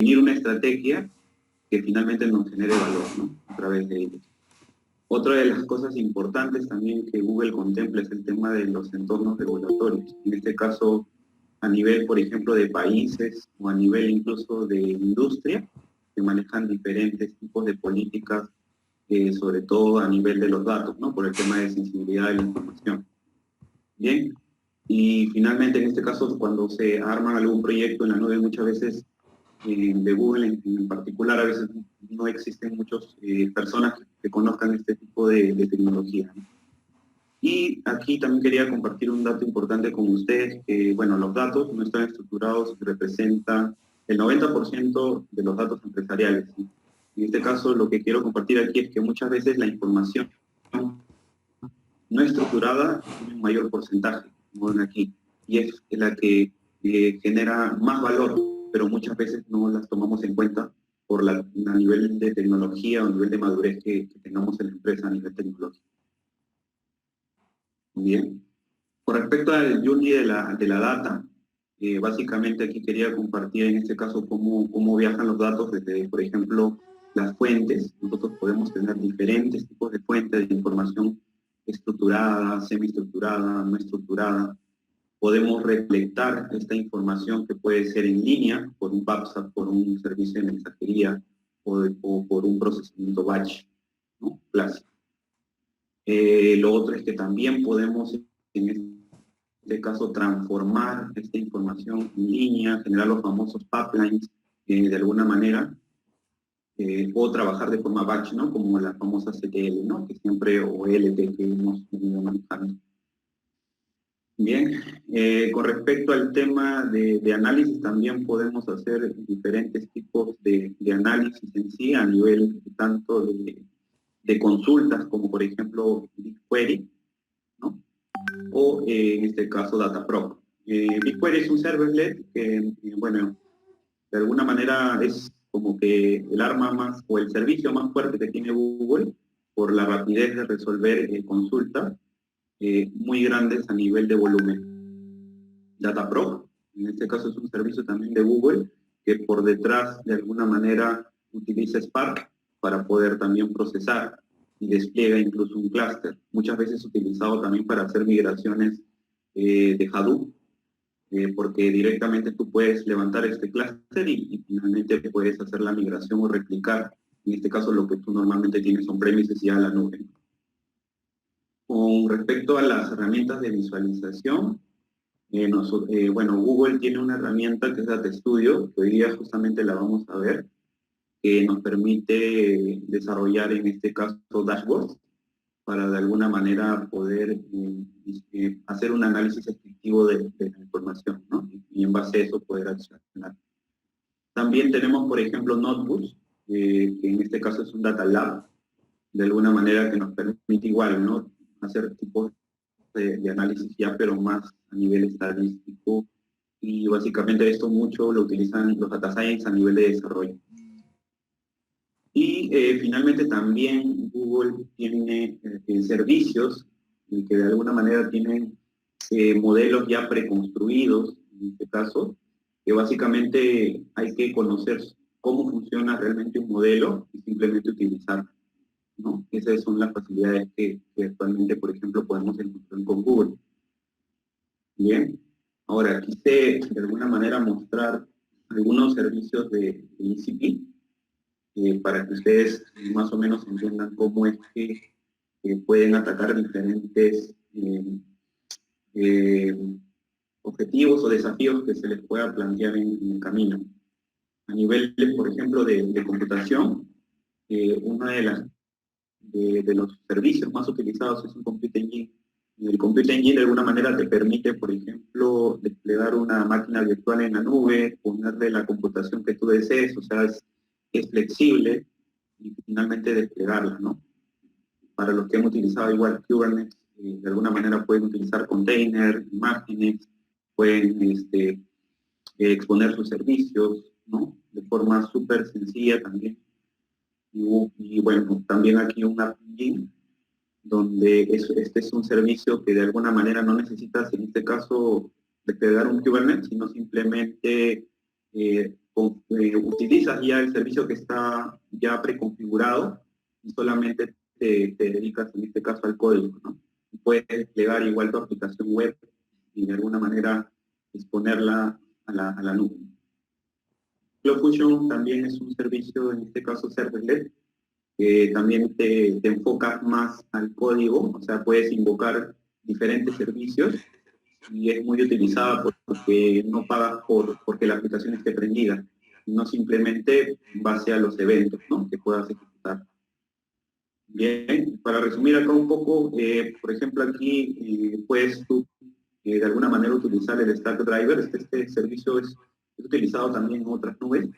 definir una estrategia que finalmente nos genere valor, ¿no? A través de ellos. Otra de las cosas importantes también que Google contempla es el tema de los entornos regulatorios. En este caso, a nivel, por ejemplo, de países o a nivel incluso de industria, que manejan diferentes tipos de políticas, sobre todo a nivel de los datos, ¿no? Por el tema de sensibilidad de la información. Bien, y finalmente en este caso, cuando se arma algún proyecto en la nube, muchas veces de Google en particular, a veces no existen muchas personas que conozcan este tipo de tecnología, ¿no? Y aquí también quería compartir un dato importante con ustedes, que bueno, los datos no están estructurados y representan el 90% de los datos empresariales, ¿sí? En este caso, lo que quiero compartir aquí es que muchas veces la información no estructurada tiene un mayor porcentaje, como ven aquí, y es la que genera más valor, pero muchas veces no las tomamos en cuenta por a nivel de tecnología o a nivel de madurez que tengamos en la empresa a nivel tecnológico. Bien. Con respecto al journey de la data, básicamente aquí quería compartir en este caso cómo viajan los datos desde, por ejemplo, las fuentes. Nosotros podemos tener diferentes tipos de fuentes de información estructurada, semiestructurada, no estructurada. Podemos recolectar esta información que puede ser en línea, por un WhatsApp, por un servicio de mensajería o por un procesamiento batch, ¿no? Clásico. Lo otro es que también podemos, en este caso, transformar esta información en línea, generar los famosos pipelines de alguna manera, o trabajar de forma batch, ¿no? Como la famosa CTL, ¿no? Que siempre, o LT que hemos venido manejando. Bien, con respecto al tema de análisis, también podemos hacer diferentes tipos de análisis en sí, a nivel tanto de consultas, como por ejemplo BigQuery, ¿no? O en este caso Dataproc. BigQuery es un serverlet que, bueno, de alguna manera es como que el arma más, o el servicio más fuerte que tiene Google por la rapidez de resolver consultas muy grandes a nivel de volumen. Dataproc, en este caso es un servicio también de Google, que por detrás de alguna manera utiliza Spark para poder también procesar y despliega incluso un clúster, muchas veces utilizado también para hacer migraciones de Hadoop, porque directamente tú puedes levantar este clúster y finalmente puedes hacer la migración o replicar, en este caso lo que tú normalmente tienes on-premises y a la nube. Con respecto a las herramientas de visualización, bueno, Google tiene una herramienta que es Data Studio, que hoy día justamente la vamos a ver, que nos permite desarrollar en este caso dashboards para de alguna manera poder hacer un análisis efectivo de la información, ¿no? Y en base a eso poder accionar. También tenemos, por ejemplo, Notebooks, que en este caso es un Data Lab, de alguna manera que nos permite igual, ¿no? Hacer tipos de análisis ya, pero más a nivel estadístico, y básicamente esto mucho lo utilizan los data science a nivel de desarrollo. Y finalmente también Google tiene servicios que de alguna manera tienen modelos ya preconstruidos, en este caso, que básicamente hay que conocer cómo funciona realmente un modelo y simplemente utilizarlo, ¿no? Esas son las facilidades que actualmente, por ejemplo, podemos encontrar con Google. Bien, ahora quise de alguna manera mostrar algunos servicios de GCP para que ustedes más o menos entiendan cómo es que pueden atacar diferentes objetivos o desafíos que se les pueda plantear en el camino. A nivel, por ejemplo, de computación, uno de los servicios más utilizados es un Compute Engine. Y el Compute Engine de alguna manera te permite, por ejemplo, desplegar una máquina virtual en la nube, ponerle la computación que tú desees, o sea, es flexible y finalmente desplegarla, ¿no? Para los que han utilizado igual Kubernetes, de alguna manera pueden utilizar containers, imágenes, pueden exponer sus servicios, ¿no? De forma súper sencilla también. Y bueno, también aquí un App Engine, donde este es un servicio que de alguna manera no necesitas, en este caso, desplegar un Kubernetes, sino simplemente utilizas ya el servicio que está ya preconfigurado y solamente te dedicas en este caso al código, ¿no? Puedes desplegar igual tu aplicación web y de alguna manera exponerla a la nube. CloudFusion también es un servicio, en este caso serverless, que también te enfocas más al código, o sea, puedes invocar diferentes servicios y es muy utilizada porque no pagas porque la aplicación esté prendida, no simplemente en base a los eventos, ¿no?, que puedas ejecutar. Bien, para resumir acá un poco, por ejemplo aquí puedes tú de alguna manera utilizar el Stackdriver. Este servicio es utilizado también en otras nubes.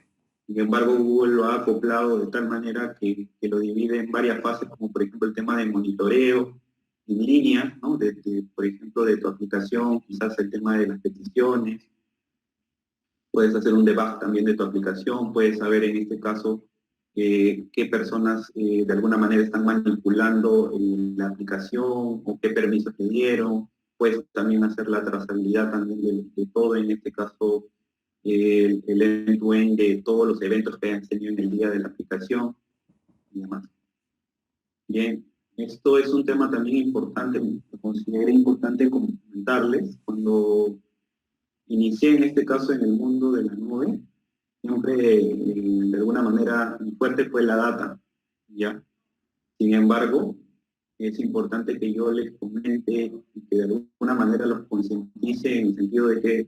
Sin embargo, Google lo ha acoplado de tal manera que lo divide en varias fases, como por ejemplo el tema de monitoreo en línea, ¿no? Por ejemplo, de tu aplicación, quizás el tema de las peticiones. Puedes hacer un debug también de tu aplicación, puedes saber en este caso qué personas de alguna manera están manipulando la aplicación o qué permisos te dieron. Puedes también hacer la trazabilidad también de todo, en este caso el end-to-end de todos los eventos que hayan tenido en el día de la aplicación y demás. Bien, esto es un tema también importante, que consideré importante comentarles. Cuando inicié en este caso en el mundo de la nube, siempre de alguna manera mi fuerte fue la data, ¿ya? Sin embargo, es importante que yo les comente y que de alguna manera los concientice en el sentido de que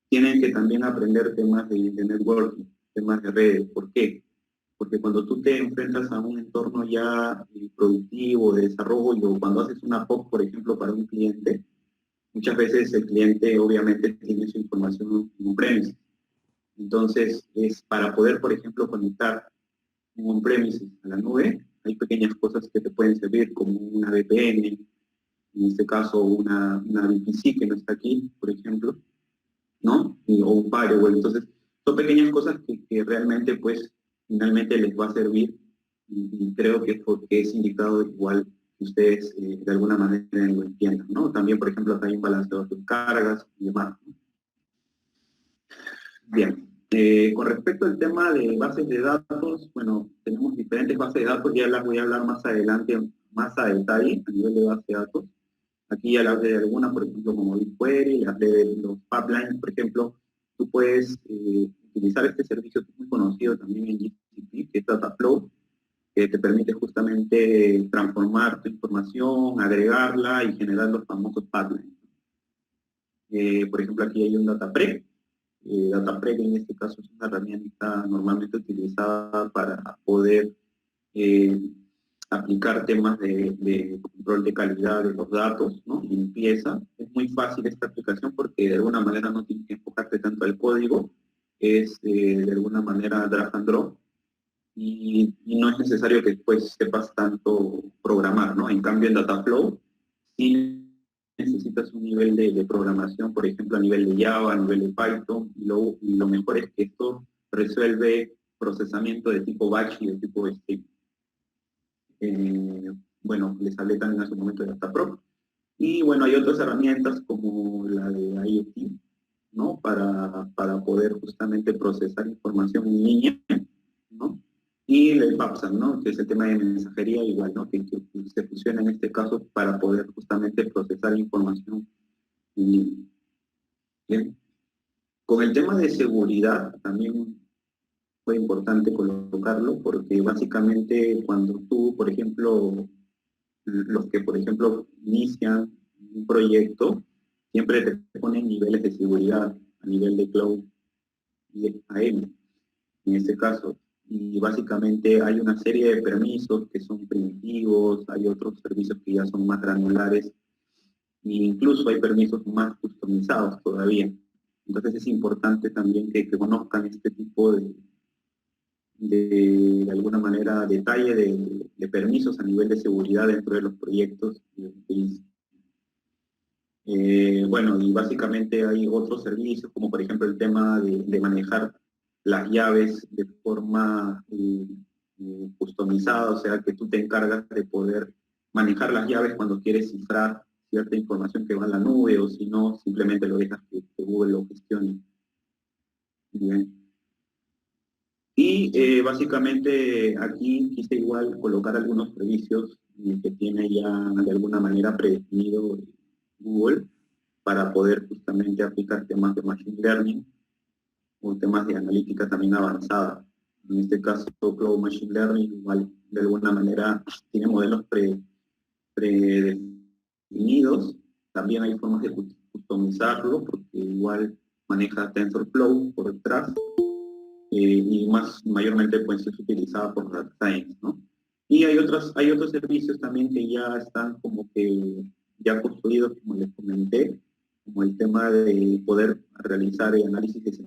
tienen que también aprender temas de networking, temas de redes. ¿Por qué? Porque cuando tú te enfrentas a un entorno ya productivo, de desarrollo, o cuando haces una POC, por ejemplo, para un cliente, muchas veces el cliente obviamente tiene su información en on-premise. Entonces, es para poder, por ejemplo, conectar un on-premise a la nube, hay pequeñas cosas que te pueden servir, como una VPN, en este caso una VPC que no está aquí, por ejemplo, ¿no? O un firewall. Entonces, son pequeñas cosas que realmente, pues, finalmente les va a servir y creo que es porque es indicado igual que ustedes de alguna manera lo entiendan, ¿no? También, por ejemplo, acá hay un balanceador de cargas y demás, ¿no? Bien, con respecto al tema de bases de datos, bueno, tenemos diferentes bases de datos, ya las voy a hablar más adelante, más a detalle, a nivel de base de datos. Aquí ya hablé de algunas, por ejemplo, como BigQuery, hablé de los pipelines, por ejemplo, tú puedes utilizar este servicio que es muy conocido también en GCP, que es Dataflow, que te permite justamente transformar tu información, agregarla y generar los famosos pipelines. Por ejemplo, aquí hay un Datapreg. Datapreg en este caso es una herramienta normalmente utilizada para poder aplicar temas de control de calidad de los datos, ¿no? Limpieza. Es muy fácil esta aplicación porque de alguna manera no tienes que enfocarte tanto al código, es de alguna manera drag and drop y no es necesario que después sepas tanto programar, ¿no? En cambio en Dataflow sí necesitas un nivel de programación, por ejemplo a nivel de Java, a nivel de Python, y lo mejor es que esto resuelve procesamiento de tipo batch y de tipo script. Bueno, les hablé también hace un momento de Dataproc. Y bueno, hay otras herramientas como la de IoT, ¿no? Para poder justamente procesar información en línea, ¿no? Y el PubSub, ¿no? Que es el tema de mensajería igual, ¿no? Que se fusiona en este caso para poder justamente procesar información en línea. Bien. Con el tema de seguridad también fue importante colocarlo porque básicamente cuando tú, por ejemplo, los que, por ejemplo, inician un proyecto, siempre te ponen niveles de seguridad a nivel de cloud y AM, en este caso. Y básicamente hay una serie de permisos que son primitivos, hay otros servicios que ya son más granulares, e incluso hay permisos más customizados todavía. Entonces es importante también que conozcan este tipo de alguna manera, detalle de permisos a nivel de seguridad dentro de los proyectos que bueno, y básicamente hay otros servicios, como por ejemplo el tema de manejar las llaves de forma customizada, o sea, que tú te encargas de poder manejar las llaves cuando quieres cifrar cierta información que va en la nube, o si no, simplemente lo dejas que Google lo gestione. Bien. Y básicamente aquí quise igual colocar algunos servicios que tiene ya de alguna manera predefinido Google para poder justamente aplicar temas de Machine Learning o temas de analítica también avanzada. En este caso, Cloud Machine Learning igual de alguna manera tiene modelos predefinidos. También hay formas de customizarlo porque igual maneja TensorFlow por detrás y mayormente pues es utilizada por Data Science, ¿no? Y hay otros servicios también que ya están como que ya construidos, como les comenté, como el tema de poder realizar análisis de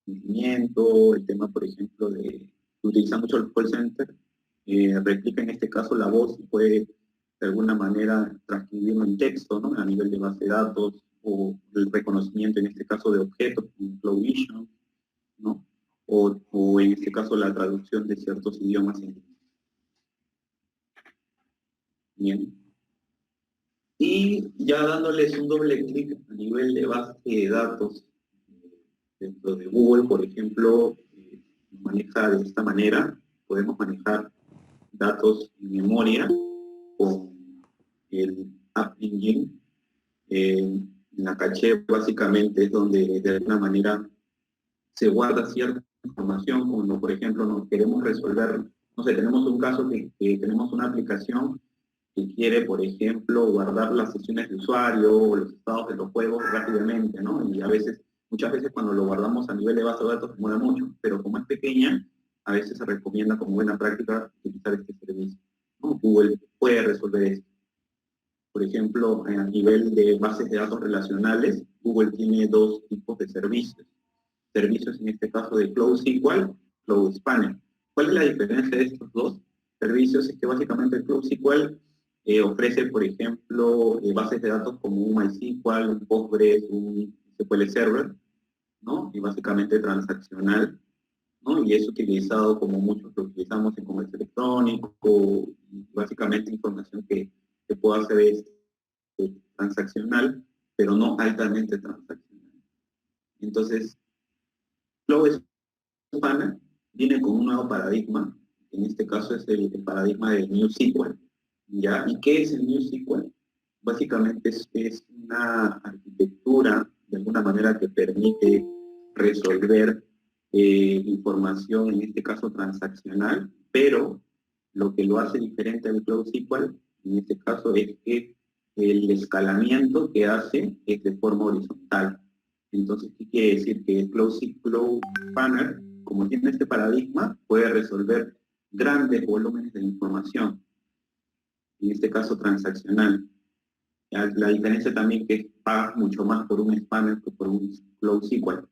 sentimiento, el tema, por ejemplo, de utilizar mucho el call center, replica en este caso la voz y puede de alguna manera transcribirlo en texto, ¿no? A nivel de base de datos, o el reconocimiento en este caso de objetos, como Cloud Vision, ¿no? O en este caso la traducción de ciertos idiomas. Bien. Y ya dándoles un doble clic a nivel de base de datos, dentro de Google, por ejemplo, maneja de esta manera, podemos manejar datos en memoria con el App Engine. En la caché básicamente es donde de alguna manera se guarda cierta información, como por ejemplo nos queremos resolver, no sé, tenemos un caso que tenemos una aplicación que quiere, por ejemplo, guardar las sesiones de usuario o los estados de los juegos rápidamente, ¿no? Y muchas veces cuando lo guardamos a nivel de base de datos demora mucho, pero como es pequeña, a veces se recomienda como buena práctica utilizar este servicio, ¿no? Google puede resolver esto. Por ejemplo, a nivel de bases de datos relacionales, Google tiene dos tipos de servicios. Servicios en este caso de Cloud SQL, Cloud Spanner. ¿Cuál es la diferencia de estos dos servicios? Es que básicamente el Cloud SQL ofrece, por ejemplo, bases de datos como un MySQL, un Postgres, un SQL Server, ¿no? Y básicamente transaccional, ¿no? Y es utilizado como muchos lo utilizamos en comercio electrónico, y básicamente información que puede hacer transaccional, pero no altamente transaccional. Entonces, Cloud Spanner viene con un nuevo paradigma, en este caso es el paradigma de NewSQL, ¿ya? ¿Y qué es el NewSQL? Básicamente es una arquitectura, de alguna manera, que permite resolver información, en este caso transaccional, pero lo que lo hace diferente al Cloud SQL, en este caso, es que el escalamiento que hace es de forma horizontal. Entonces, ¿qué quiere decir? Que el Cloud Spanner, como tiene este paradigma, puede resolver grandes volúmenes de información, en este caso transaccional. La diferencia también que paga mucho más por un Spanner que por un Cloud SQL.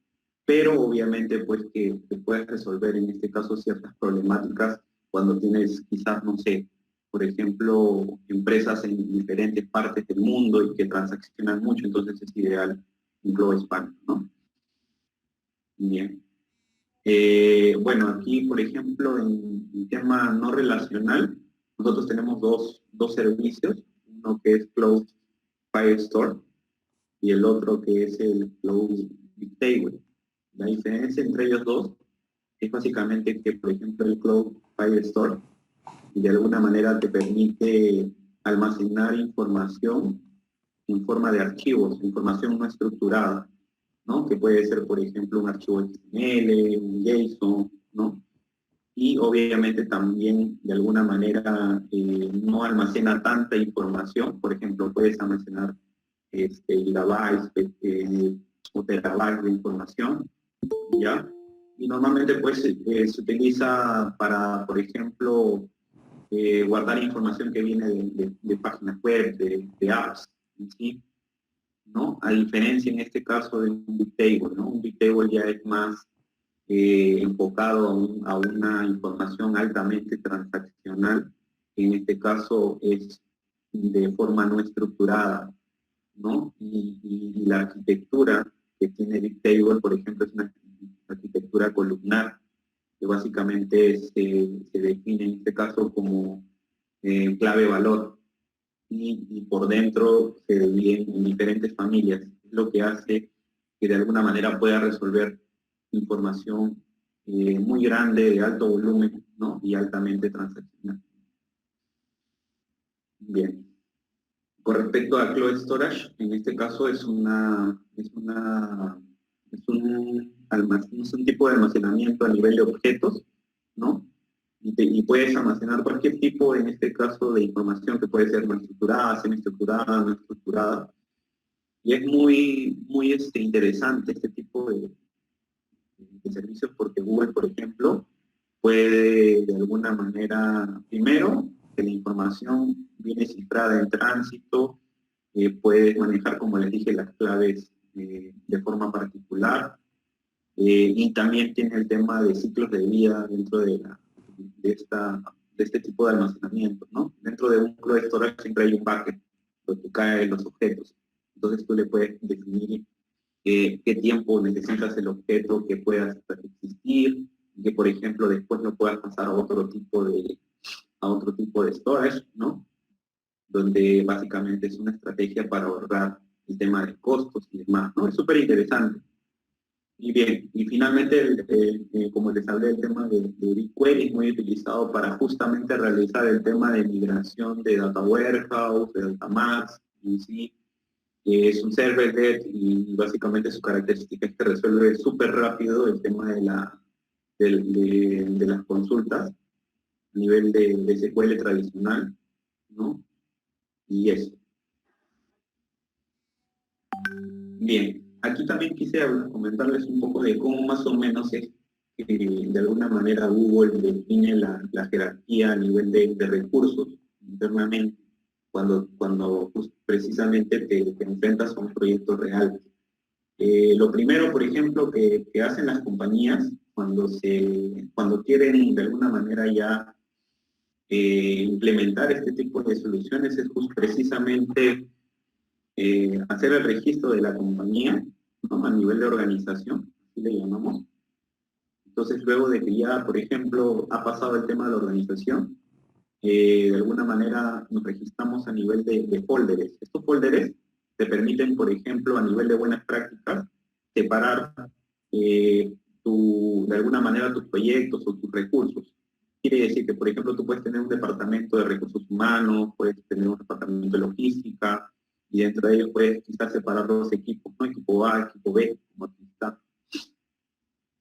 Pero obviamente pues que puedes resolver en este caso ciertas problemáticas cuando tienes quizás, no sé, por ejemplo, empresas en diferentes partes del mundo y que transaccionan mucho, entonces es ideal un Cloud Spanner, ¿no? Bien. Bueno, aquí, por ejemplo, en el tema no relacional, nosotros tenemos dos servicios, uno que es Cloud Firestore y el otro que es el Cloud BigTable. La diferencia entre ellos dos es básicamente que, por ejemplo, el Cloud Firestore de alguna manera te permite almacenar información en forma de archivos, información no estructurada, ¿no? Que puede ser, por ejemplo, un archivo XML, un JSON, ¿no? Y obviamente también, de alguna manera, no almacena tanta información. Por ejemplo, puedes almacenar gigabytes o terabytes de información, ¿ya? Y normalmente, pues, se utiliza para, por ejemplo, guardar información que viene de páginas web, de apps, ¿sí? ¿No? A diferencia en este caso de un Big Table, ¿no? Un Big Table ya es más enfocado a una información altamente transaccional, que en este caso es de forma no estructurada, ¿no? Y la arquitectura que tiene Big Table, por ejemplo, es una arquitectura columnar, que básicamente se define en este caso como clave-valor, y por dentro se dividen en diferentes familias, lo que hace que de alguna manera pueda resolver información muy grande, de alto volumen, ¿no? Y altamente transaccional. Bien. Con respecto a Cloud Storage, en este caso es un tipo de almacenamiento a nivel de objetos, ¿no? Y puedes almacenar cualquier tipo, en este caso, de información que puede ser no estructurada, semiestructurada, no estructurada. Y es muy interesante este tipo de servicios porque Google, por ejemplo, puede de alguna manera, primero, que la información viene cifrada en tránsito, puedes manejar, como les dije, las claves de forma particular, y también tiene el tema de ciclos de vida dentro de este tipo de almacenamiento, ¿no? Dentro de un cloud storage siempre hay un bucket donde caen los objetos. Entonces tú le puedes definir qué tiempo necesitas el objeto que pueda existir, que por ejemplo después lo puedas pasar a otro tipo de storage, ¿no? Donde básicamente es una estrategia para ahorrar el tema de costos y demás, ¿no? Es súper interesante. Y bien, y finalmente, como les hablé, el tema de BigQuery es muy utilizado para justamente realizar el tema de migración de Data Warehouse, de Datamax, y sí, es un serverlet y básicamente su característica es que resuelve súper rápido el tema de las consultas a nivel de SQL tradicional, ¿no? Y eso. Bien, aquí también quise comentarles un poco de cómo más o menos es que de alguna manera Google define la jerarquía a nivel de recursos internamente cuando pues, precisamente te enfrentas a un proyecto real. Lo primero, por ejemplo, que hacen las compañías cuando quieren de alguna manera ya implementar este tipo de soluciones es pues, precisamente hacer el registro de la compañía, ¿no? A nivel de organización, así le llamamos. Entonces, luego de que ya, por ejemplo, ha pasado el tema de la organización, de alguna manera nos registramos a nivel de folders. Estos folders te permiten, por ejemplo, a nivel de buenas prácticas, separar de alguna manera tus proyectos o tus recursos. Quiere decir que, por ejemplo, tú puedes tener un departamento de recursos humanos, puedes tener un departamento de logística, y dentro de ellos puedes quizás separar dos equipos, ¿no? Equipo A, equipo B, como aquí está.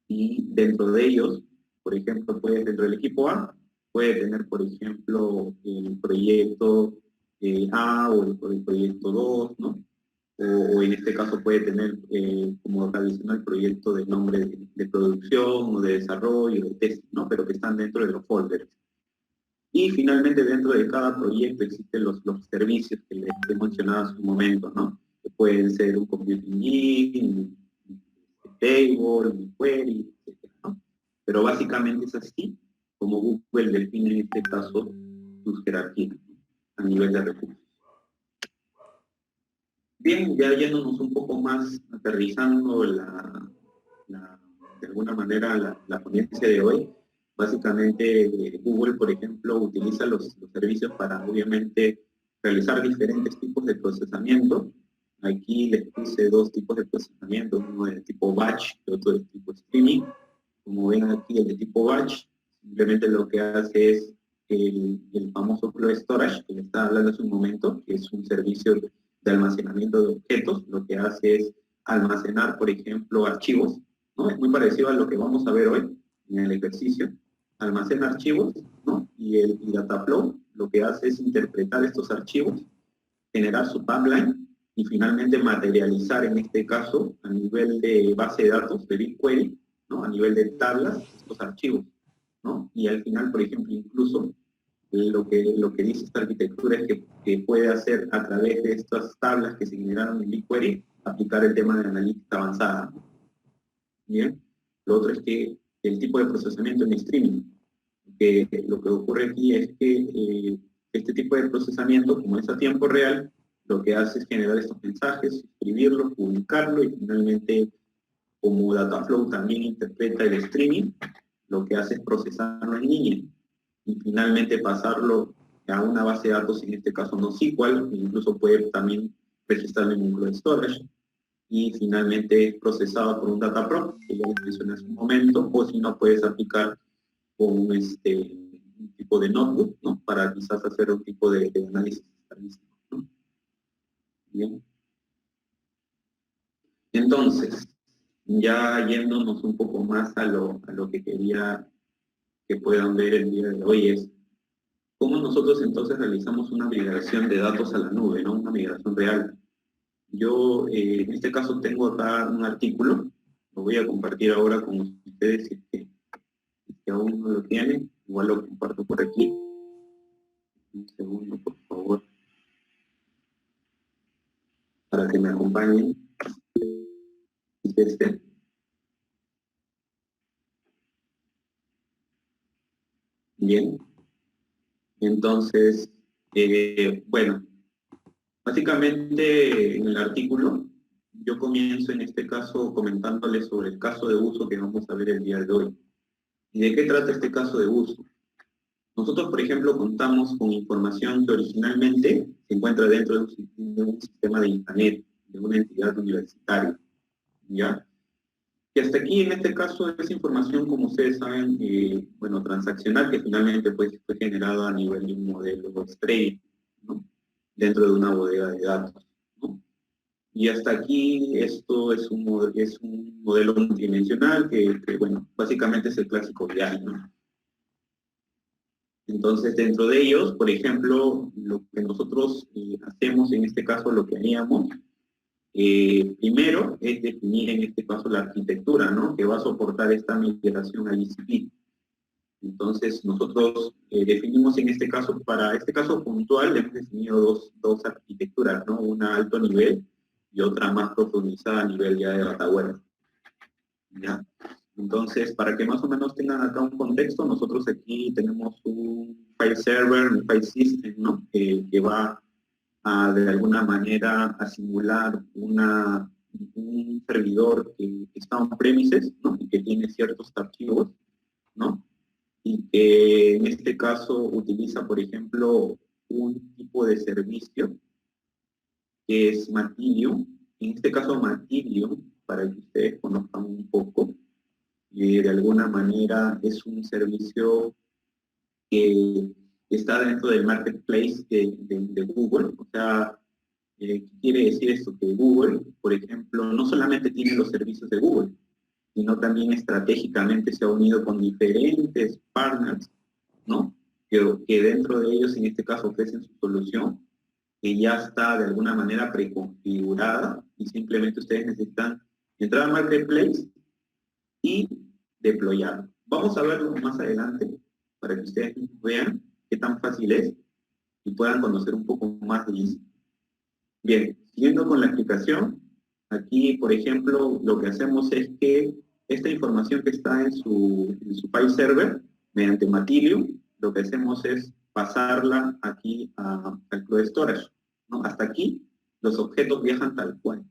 Y dentro de ellos, por ejemplo, dentro del equipo A, puede tener, por ejemplo, el proyecto A o el proyecto 2, ¿no? O en este caso puede tener como tradicional proyecto de nombre de producción o de desarrollo, de test, ¿no? Pero que están dentro de los folders. Y finalmente dentro de cada proyecto existen los servicios que les he mencionado hace un momento, ¿no? Que pueden ser un computing engine, un table, un query, etc., ¿no? Pero básicamente es así como Google define en este caso sus jerarquías, ¿no? A nivel de recursos. Bien, ya yéndonos un poco más, aterrizando de alguna manera la ponencia de hoy, básicamente Google, por ejemplo, utiliza los servicios para obviamente realizar diferentes tipos de procesamiento. Aquí les puse dos tipos de procesamiento, uno de tipo batch y otro de tipo streaming. Como ven aquí, el de tipo batch simplemente lo que hace es el famoso Flow Storage que les estaba hablando hace un momento, que es un servicio de almacenamiento de objetos. Lo que hace es almacenar, por ejemplo, archivos, ¿no? Es muy parecido a lo que vamos a ver hoy en el ejercicio. Almacena archivos, ¿no? Y Dataflow lo que hace es interpretar estos archivos, generar su pipeline y finalmente materializar, en este caso, a nivel de base de datos, de BigQuery, ¿no? A nivel de tablas, estos archivos, ¿no? Y al final, por ejemplo, incluso lo que dice esta arquitectura es que puede hacer a través de estas tablas que se generaron en BigQuery, aplicar el tema de analítica avanzada. Bien, lo otro es que el tipo de procesamiento en streaming, que lo que ocurre aquí es que este tipo de procesamiento, como es a tiempo real, lo que hace es generar estos mensajes, escribirlos, publicarlo y finalmente, como Dataflow también interpreta el streaming, lo que hace es procesarlo en línea y finalmente pasarlo a una base de datos, en este caso NoSQL, e incluso puede también registrarlo en un cloud storage. y finalmente es procesada por un data prop, que ya les mencioné hace un momento, o si no puedes aplicar con un tipo de notebook, ¿no? Para quizás hacer un tipo de análisis estadístico, ¿no? Bien. Entonces, ya yéndonos un poco más a lo que quería que puedan ver el día de hoy es cómo nosotros entonces realizamos una migración de datos a la nube, ¿no? Una migración real. Yo, en este caso, tengo acá un artículo, lo voy a compartir ahora con ustedes si aún no lo tienen, igual lo comparto por aquí. Un segundo, por favor, para que me acompañen. Este. Bien, entonces, bueno, básicamente en el artículo yo comienzo en este caso comentándoles sobre el caso de uso que vamos a ver el día de hoy. ¿Y de qué trata este caso de uso? Nosotros, por ejemplo, contamos con información que originalmente se encuentra dentro de un sistema de Internet, de una entidad universitaria, ¿ya? Y hasta aquí, en este caso, es información, como ustedes saben, bueno, transaccional, que finalmente pues, fue generada a nivel de un modelo estrella, ¿no? Dentro de una bodega de datos, ¿no? Y hasta aquí esto es es un modelo multidimensional que, bueno, básicamente es el clásico BI, ¿no? Entonces, dentro de ellos, por ejemplo, lo que nosotros hacemos, en este caso, lo que haríamos, primero es definir en este caso la arquitectura, ¿no? Que va a soportar esta migración al ICP. Entonces, nosotros definimos en este caso, para este caso puntual, hemos definido dos arquitecturas, ¿no? Una a alto nivel y otra más profundizada a nivel ya de data warehouse, ¿ya? Entonces, para que más o menos tengan acá un contexto, nosotros aquí tenemos un file server, un file system, ¿no? Que va a, de alguna manera, a simular un servidor que está on-premises, ¿no? Y que tiene ciertos archivos, ¿no? Y que en este caso utiliza, por ejemplo, un tipo de servicio que es Matillion. En este caso, Matillion, para que ustedes conozcan un poco, de alguna manera es un servicio que está dentro del marketplace de Google. O sea, ¿qué quiere decir esto? Que Google, por ejemplo, no solamente tiene los servicios de Google, sino también estratégicamente se ha unido con diferentes partners, ¿no? Que dentro de ellos, en este caso, ofrecen su solución, que ya está de alguna manera preconfigurada y simplemente ustedes necesitan entrar al marketplace y deployarlo. Vamos a verlo más adelante para que ustedes vean qué tan fácil es y puedan conocer un poco más de eso. Bien, siguiendo con la explicación, aquí, por ejemplo, lo que hacemos es que esta información que está en su file server, mediante Matillion, lo que hacemos es pasarla aquí al Cloud Storage, ¿no? Hasta aquí, los objetos viajan tal cual,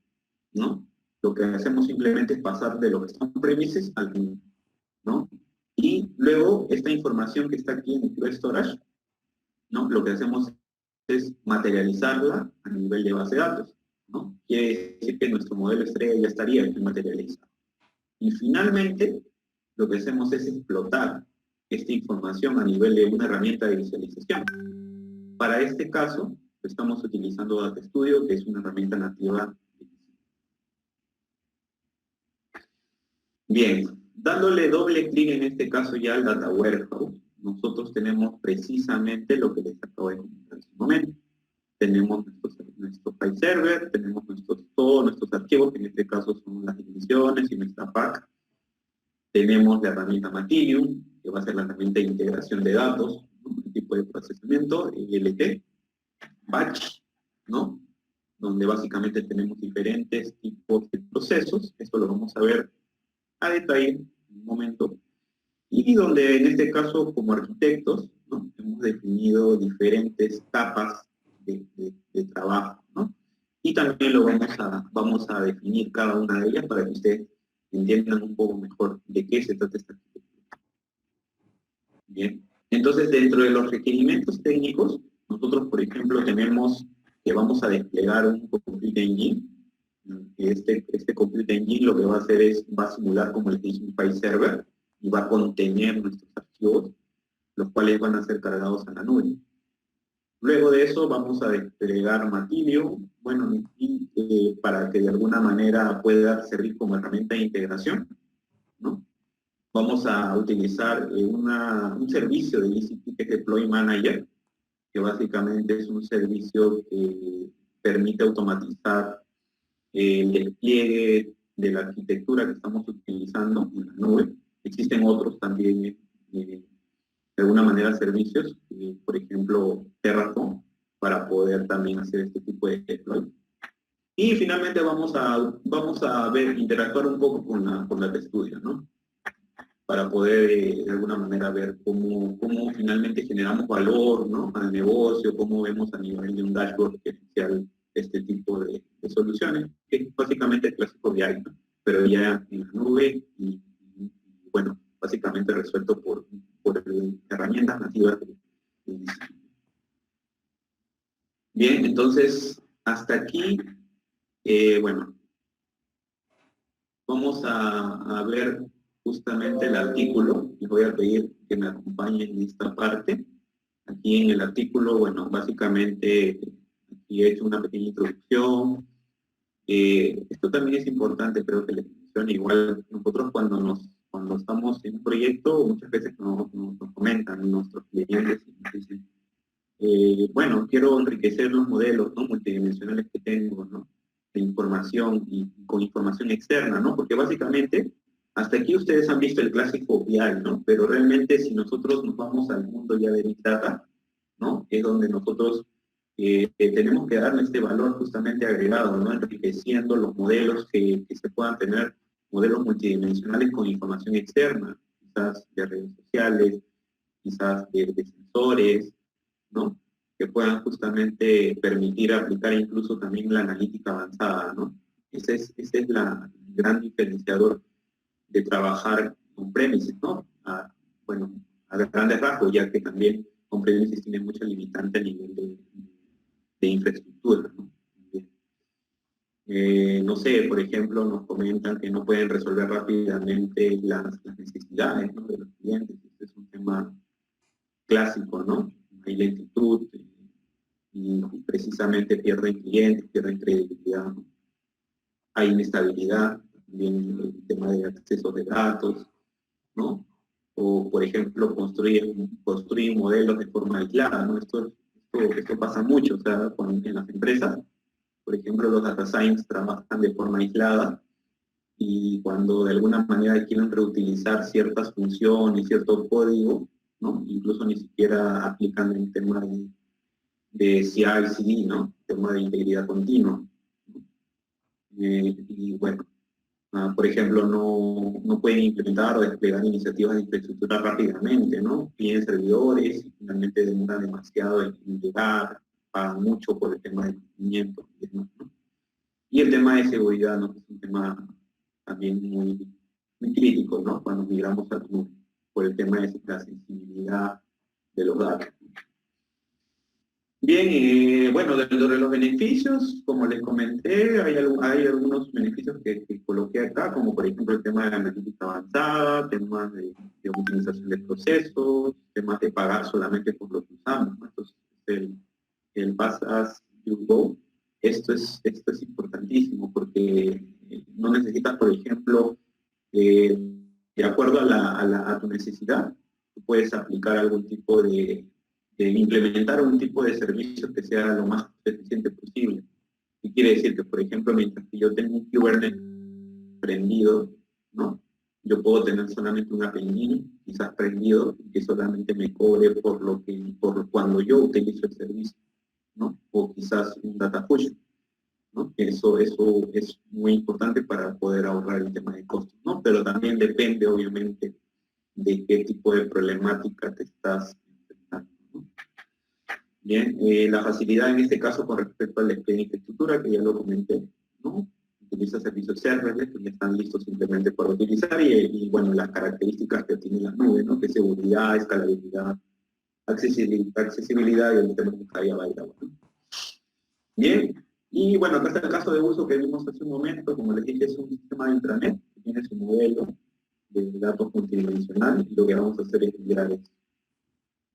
¿no? Lo que hacemos simplemente es pasar de lo que está en premises al mundo, ¿no? Y luego, esta información que está aquí en el Cloud Storage, ¿no? Lo que hacemos es materializarla a nivel de base de datos, ¿no? Quiere decir que nuestro modelo estrella ya estaría materializado. Y finalmente, lo que hacemos es explotar esta información a nivel de una herramienta de visualización. Para este caso, estamos utilizando Data Studio, que es una herramienta nativa. Bien, dándole doble clic en este caso ya al Data Warehouse, nosotros tenemos precisamente lo que les acabo de comentar en su momento. Tenemos nuestro file server, tenemos todos nuestros archivos, que en este caso son las definiciones y nuestra pack. Tenemos la herramienta Matillion, que va a ser la herramienta de integración de datos, ¿no? El tipo de procesamiento, ELT, batch, ¿no? Donde básicamente tenemos diferentes tipos de procesos. Esto lo vamos a ver a detalle en un momento. Y donde en este caso, como arquitectos, ¿no? Hemos definido diferentes capas de trabajo, ¿no? Y también lo vamos a definir cada una de ellas para que ustedes entiendan un poco mejor de qué se trata esta arquitectura. Bien, entonces dentro de los requerimientos técnicos, nosotros, por ejemplo, tenemos que vamos a desplegar un Compute Engine, Este Compute Engine lo que va a hacer es, va a simular, como les dije, un file server y va a contener nuestros archivos, los cuales van a ser cargados a la nube. Luego de eso vamos a desplegar Matilio, bueno, para que de alguna manera pueda servir como herramienta de integración, ¿no? Vamos a utilizar un servicio de GCP que es Deploy Manager, que básicamente es un servicio que permite automatizar el despliegue de la arquitectura que estamos utilizando en la nube. Existen otros también, de alguna manera, servicios, por ejemplo, Terraform, para poder también hacer este tipo de deploy. Y finalmente vamos a ver, interactuar un poco con la RStudio, ¿no? Para poder de alguna manera ver cómo finalmente generamos valor, ¿no?, al negocio, cómo vemos a nivel de un dashboard gerencial este tipo de soluciones, que es básicamente el clásico BI, ¿no?, pero ya en la nube y bueno, básicamente resuelto por herramientas nativas de GCP. Bien, entonces, hasta aquí, bueno, vamos a ver justamente el artículo. Les voy a pedir que me acompañen en esta parte. Aquí en el artículo, bueno, básicamente aquí he hecho una pequeña introducción. Esto también es importante, creo que les mencione. Igual nosotros cuando estamos en un proyecto, muchas veces nos comentan nuestros clientes y nos dicen, bueno, quiero enriquecer los modelos, ¿no?, multidimensionales que tengo, ¿no?, de información y con información externa, ¿no? Porque básicamente, hasta aquí ustedes han visto el clásico BI, ¿no? Pero realmente si nosotros nos vamos al mundo ya de Big Data, ¿no?, es donde nosotros tenemos que darle este valor justamente agregado, ¿no?, enriqueciendo los modelos que se puedan tener, modelos multidimensionales con información externa, quizás de redes sociales, quizás de sensores, ¿no?, que puedan justamente permitir aplicar incluso también la analítica avanzada, ¿no? Ese es la gran diferenciador de trabajar con premises, ¿no? Bueno, a grandes rasgos, ya que también con premises tiene mucha limitante a nivel de infraestructura, ¿no? No sé, por ejemplo, nos comentan que no pueden resolver rápidamente las necesidades, ¿no?, de los clientes. Este es un tema clásico, ¿no? Hay lentitud, y precisamente pierden clientes, pierden credibilidad, ¿no? Hay inestabilidad, también el tema de acceso de datos, ¿no? O, por ejemplo, construir modelos de forma aislada, ¿no? Esto pasa mucho, o sea, en las empresas, por ejemplo, los data science trabajan de forma aislada y cuando de alguna manera quieren reutilizar ciertas funciones, cierto código, ¿no?, incluso ni siquiera aplican el tema de CI/CD, ¿no?, tema de integridad continua. Y bueno, por ejemplo, no pueden implementar o desplegar iniciativas de infraestructura rápidamente, ¿no? Piden servidores y finalmente demora demasiado en llegar, pagan mucho por el tema de mantenimiento, ¿no? Y el tema de seguridad, ¿no?, es un tema también muy crítico, ¿no?, cuando migramos al nube, por el tema de la sensibilidad de los datos. Bien, bueno, dentro de los beneficios, como les comenté, hay algunos beneficios que coloqué acá, como por ejemplo el tema de la analítica avanzada, temas de optimización de procesos, temas de pagar solamente por lo que usamos, ¿no? Entonces, el Pass As You Go, esto es importantísimo porque no necesitas, por ejemplo, de acuerdo a tu necesidad, tú puedes aplicar algún tipo de implementar un tipo de servicio que sea lo más eficiente posible. Y quiere decir que, por ejemplo, mientras que yo tengo un Kubernetes prendido, ¿no?, yo puedo tener solamente un API, quizás prendido, y que solamente me cobre por cuando yo utilizo el servicio, ¿no?, o quizás un data fusion, ¿no? Eso es muy importante para poder ahorrar el tema de costos, ¿no? Pero también depende, obviamente, de qué tipo de problemática te estás enfrentando, ¿no? Bien, la facilidad en este caso con respecto al despliegue de infraestructura, que ya lo comenté, ¿no? Utiliza servicios serverless que ya están listos simplemente para utilizar y bueno, las características que tiene la nube, ¿no?, que es seguridad, escalabilidad, accesibilidad y el tema de calidad, ¿no? Bien, Y bueno, acá está el caso de uso que vimos hace un momento. Como les dije, es un sistema de intranet que tiene su modelo de datos multidimensional, y lo que vamos a hacer es migrar esto.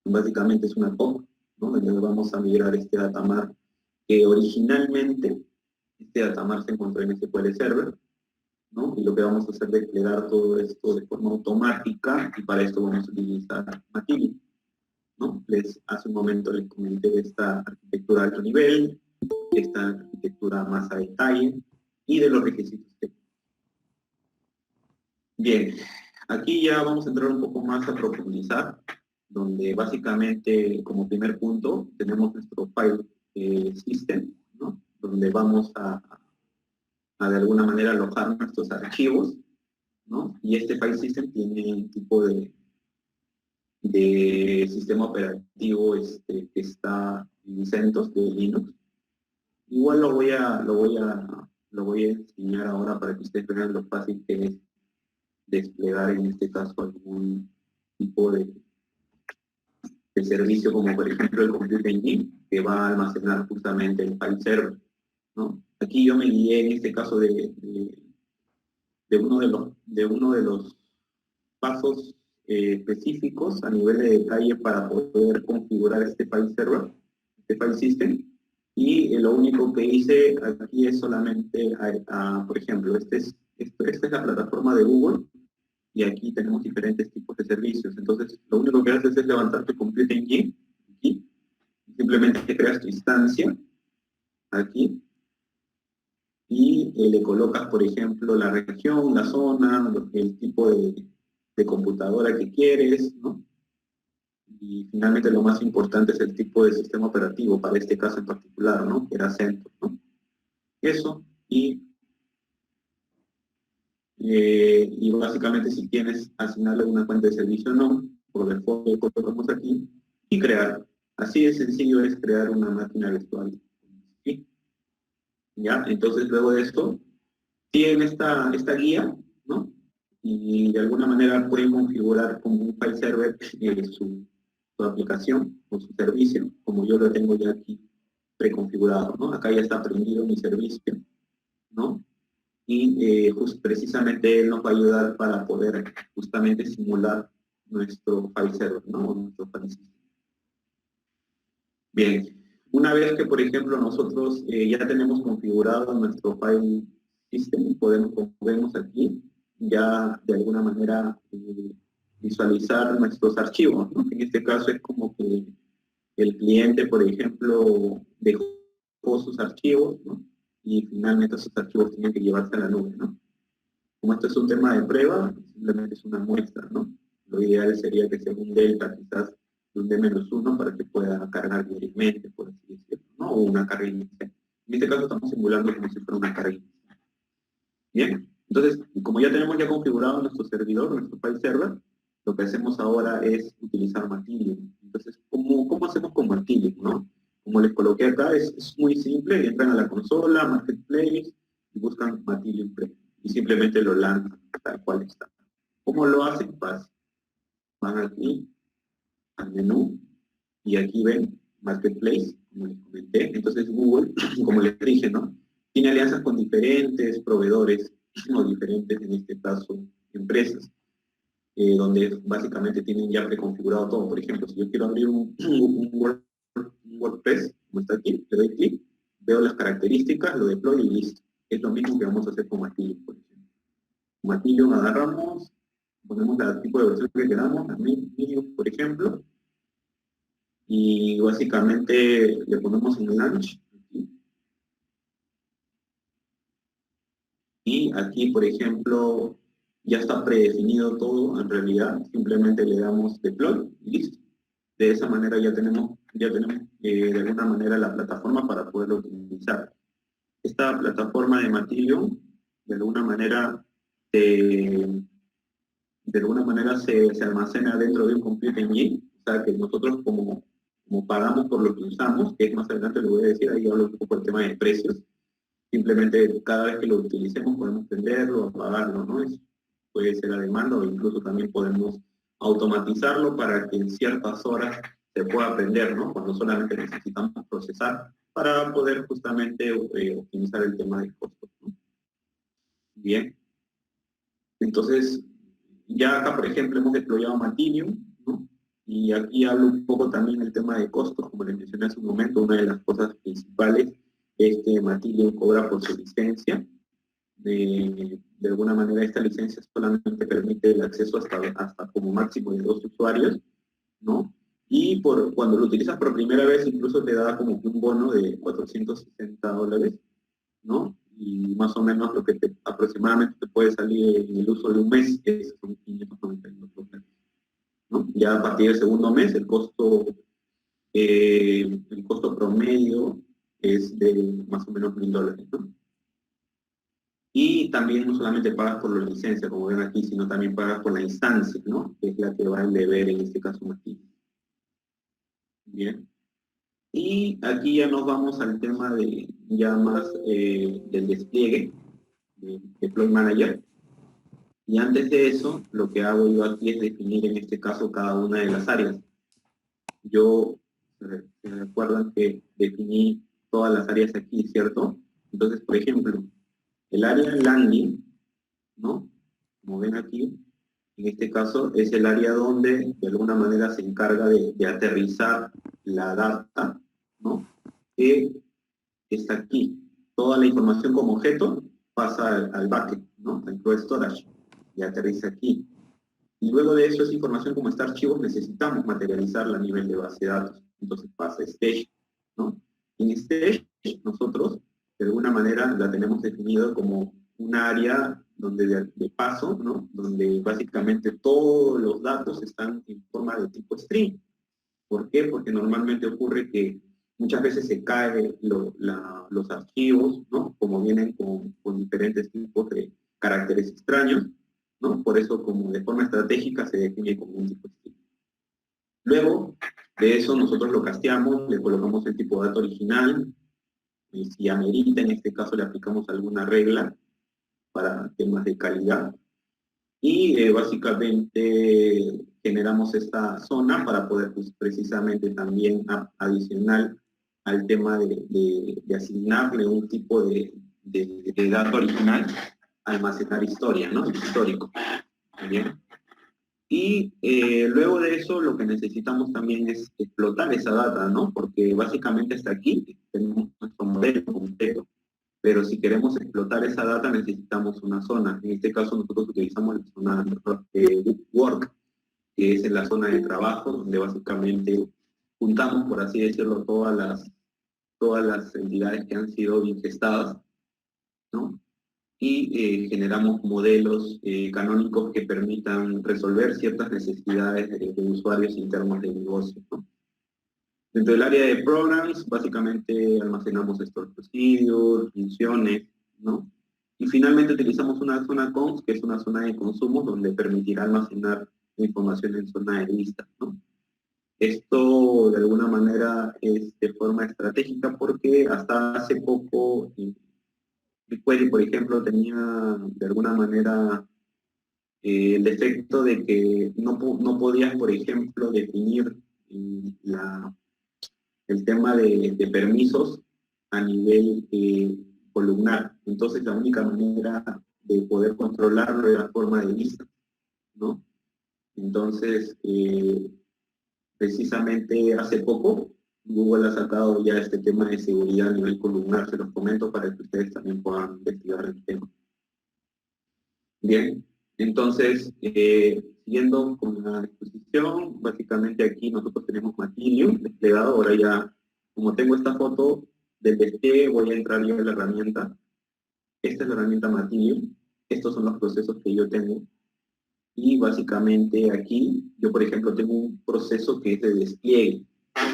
Básicamente es una POC, ¿no? Donde vamos a migrar este datamar que originalmente, este datamar se encontró en SQL Server, ¿no? Y lo que vamos a hacer es desplegar todo esto de forma automática, y para esto vamos a utilizar Matillion, ¿no? Hace un momento les comenté esta arquitectura de alto nivel, esta arquitectura más a detalle, y de los requisitos técnicos. Bien, aquí ya vamos a entrar un poco más a profundizar, donde básicamente, como primer punto, tenemos nuestro file system, ¿no? Donde vamos a de alguna manera alojar nuestros archivos, ¿no? Y este file system tiene un tipo de sistema operativo que está en CentOS de Linux. Igual lo voy a enseñar ahora para que ustedes vean lo fácil que es desplegar en este caso algún tipo de servicio, como por ejemplo el Compute Engine, que va a almacenar justamente el file server, ¿no? Aquí yo me guié en este caso de uno de los pasos específicos a nivel de detalle para poder configurar este file server, este file system, y lo único que hice aquí es solamente, por ejemplo, esta es la plataforma de Google, y aquí tenemos diferentes tipos de servicios. Entonces, lo único que haces es levantar tu Compute Engine, aquí, simplemente creas tu instancia, aquí, y le colocas, por ejemplo, la región, la zona, el tipo de computadora que quieres, ¿no? Y finalmente lo más importante es el tipo de sistema operativo, para este caso en particular, ¿no? Que era CentOS, ¿no? Eso, y básicamente si tienes asignarle una cuenta de servicio o no, por default lo colocamos aquí, y crear. Así de sencillo es crear una máquina virtual. ¿Sí? ¿Ya? Entonces luego de esto, tienen esta guía, ¿no? Y de alguna manera pueden configurar como un file server su aplicación o su servicio, como yo lo tengo ya aquí preconfigurado, ¿no? Acá ya está prendido mi servicio, ¿no? Y precisamente él nos va a ayudar para poder justamente simular nuestro file server, ¿no? Nuestro file system. Bien, una vez que, por ejemplo, nosotros ya tenemos configurado nuestro file system, como vemos aquí, ya de alguna manera visualizar nuestros archivos, ¿no? En este caso es como que el cliente, por ejemplo, dejó sus archivos, ¿no? Y finalmente esos archivos tienen que llevarse a la nube, ¿no? Como esto es un tema de prueba, simplemente es una muestra, ¿no? Lo ideal sería que sea un delta, quizás de un D-1 para que pueda cargar diariamente, por así decirlo, ¿no? O una carga inicial. En este caso estamos simulando como si fuera una carga inicial. Bien, entonces, como ya tenemos ya configurado nuestro servidor, nuestro file server, lo que hacemos ahora es utilizar Matillion. Entonces, ¿cómo hacemos con Matillion, no? Como les coloqué acá, es muy simple, entran a la consola, Marketplace, y buscan Matillion Pre, y simplemente lo lanzan tal cual está. ¿Cómo lo hacen? Fácil. Van aquí, al menú, y aquí ven Marketplace, como les comenté. Entonces Google, como les dije, ¿no? Tiene alianzas con diferentes proveedores, o diferentes, en este caso, empresas, donde básicamente tienen ya preconfigurado todo. Por ejemplo, si yo quiero abrir un WordPress, como está aquí, le doy clic, veo las características, lo deploy y listo. Es lo mismo que vamos a hacer con Matillion, por ejemplo. Matillion agarramos, ponemos el tipo de versión que queramos, a Medium, por ejemplo, y básicamente le ponemos en Launch. Y aquí, por ejemplo, ya está predefinido todo, en realidad, simplemente le damos Deploy y listo. De esa manera ya tenemos de alguna manera la plataforma para poderlo utilizar. Esta plataforma de Matillion, de alguna manera, se almacena dentro de un Compute Engine, o sea que nosotros como pagamos por lo que usamos, que es más adelante lo voy a decir, ahí hablo un poco del tema de precios. Simplemente cada vez que lo utilicemos podemos prenderlo, apagarlo, ¿no? Puede ser a demanda, o incluso también podemos automatizarlo para que en ciertas horas se pueda prender, ¿no? Cuando solamente necesitamos procesar para poder justamente optimizar el tema de costos, ¿no? Bien, entonces, ya acá, por ejemplo, hemos deployado Matillion, ¿no? Y aquí hablo un poco también del tema de costos, como les mencioné hace un momento, una de las cosas principales es que Matillion cobra por su licencia. De alguna manera esta licencia solamente permite el acceso hasta como máximo de 2 usuarios, ¿no? Y cuando lo utilizas por primera vez incluso te da como que un bono de $460, ¿no? Y más o menos lo que aproximadamente te puede salir en el uso de un mes, que son $592, ¿no? Ya a partir del segundo mes el costo promedio es de más o menos $1000, ¿no? Y también no solamente pagas por la licencia, como ven aquí, sino también pagas por la instancia, ¿no? Que es la que va a deber en este caso aquí. Bien. Y aquí ya nos vamos al tema de ya más del despliegue de Deploy Manager. Y antes de eso, lo que hago yo aquí es definir en este caso cada una de las áreas. Se recuerdan que definí todas las áreas aquí, ¿cierto? Entonces, por ejemplo, el área landing, ¿no? Como ven aquí, en este caso es el área donde de alguna manera se encarga de aterrizar la data, ¿no? Que está aquí. Toda la información como objeto pasa al bucket, ¿no? Al Cloud Storage, y aterriza aquí. Y luego de eso, esa información como está archivos, necesitamos materializarla a nivel de base de datos. Entonces pasa a Stage, ¿no? En Stage, nosotros, de alguna manera, la tenemos definido como un área donde de paso, ¿no? Donde básicamente todos los datos están en forma de tipo string. ¿Por qué? Porque normalmente ocurre que muchas veces se caen los archivos, ¿no? Como vienen con diferentes tipos de caracteres extraños, ¿no? Por eso, como de forma estratégica, se define como un tipo string. Luego de eso, nosotros lo casteamos, le colocamos el tipo de dato original, y si amerita, en este caso le aplicamos alguna regla para temas de calidad, y básicamente generamos esta zona para poder pues, precisamente también adicional al tema de asignarle un tipo de dato original, almacenar historia, ¿no? Histórico. ¿Bien? Y luego de eso lo que necesitamos también es explotar esa data, ¿no? Porque básicamente hasta aquí tenemos nuestro modelo completo. Pero si queremos explotar esa data necesitamos una zona. En este caso nosotros utilizamos la zona work, que es en la zona de trabajo, donde básicamente juntamos, por así decirlo, todas las entidades que han sido ingestadas, ¿no? Y generamos modelos canónicos que permitan resolver ciertas necesidades de usuarios internos del negocio, ¿no? Dentro del área de programs, básicamente almacenamos store procedures, funciones, ¿no? Y finalmente utilizamos una zona cons, que es una zona de consumo, donde permitirá almacenar información en zona de lista, ¿no? Esto, de alguna manera, es de forma estratégica porque hasta hace poco BigQuery, por ejemplo, tenía, de alguna manera, el defecto de que no podías, por ejemplo, definir el tema de permisos a nivel columnar. Entonces, la única manera de poder controlarlo era la forma de lista, ¿no? Entonces, precisamente hace poco, Google ha sacado ya este tema de seguridad a nivel columnar. Se los comento para que ustedes también puedan investigar el tema. Bien, entonces, siguiendo con la exposición, básicamente aquí nosotros tenemos Matillion desplegado. Ahora ya, como tengo esta foto del despliegue, voy a entrar yo en la herramienta. Esta es la herramienta Matillion. Estos son los procesos que yo tengo. Y básicamente aquí, yo por ejemplo tengo un proceso que es de despliegue.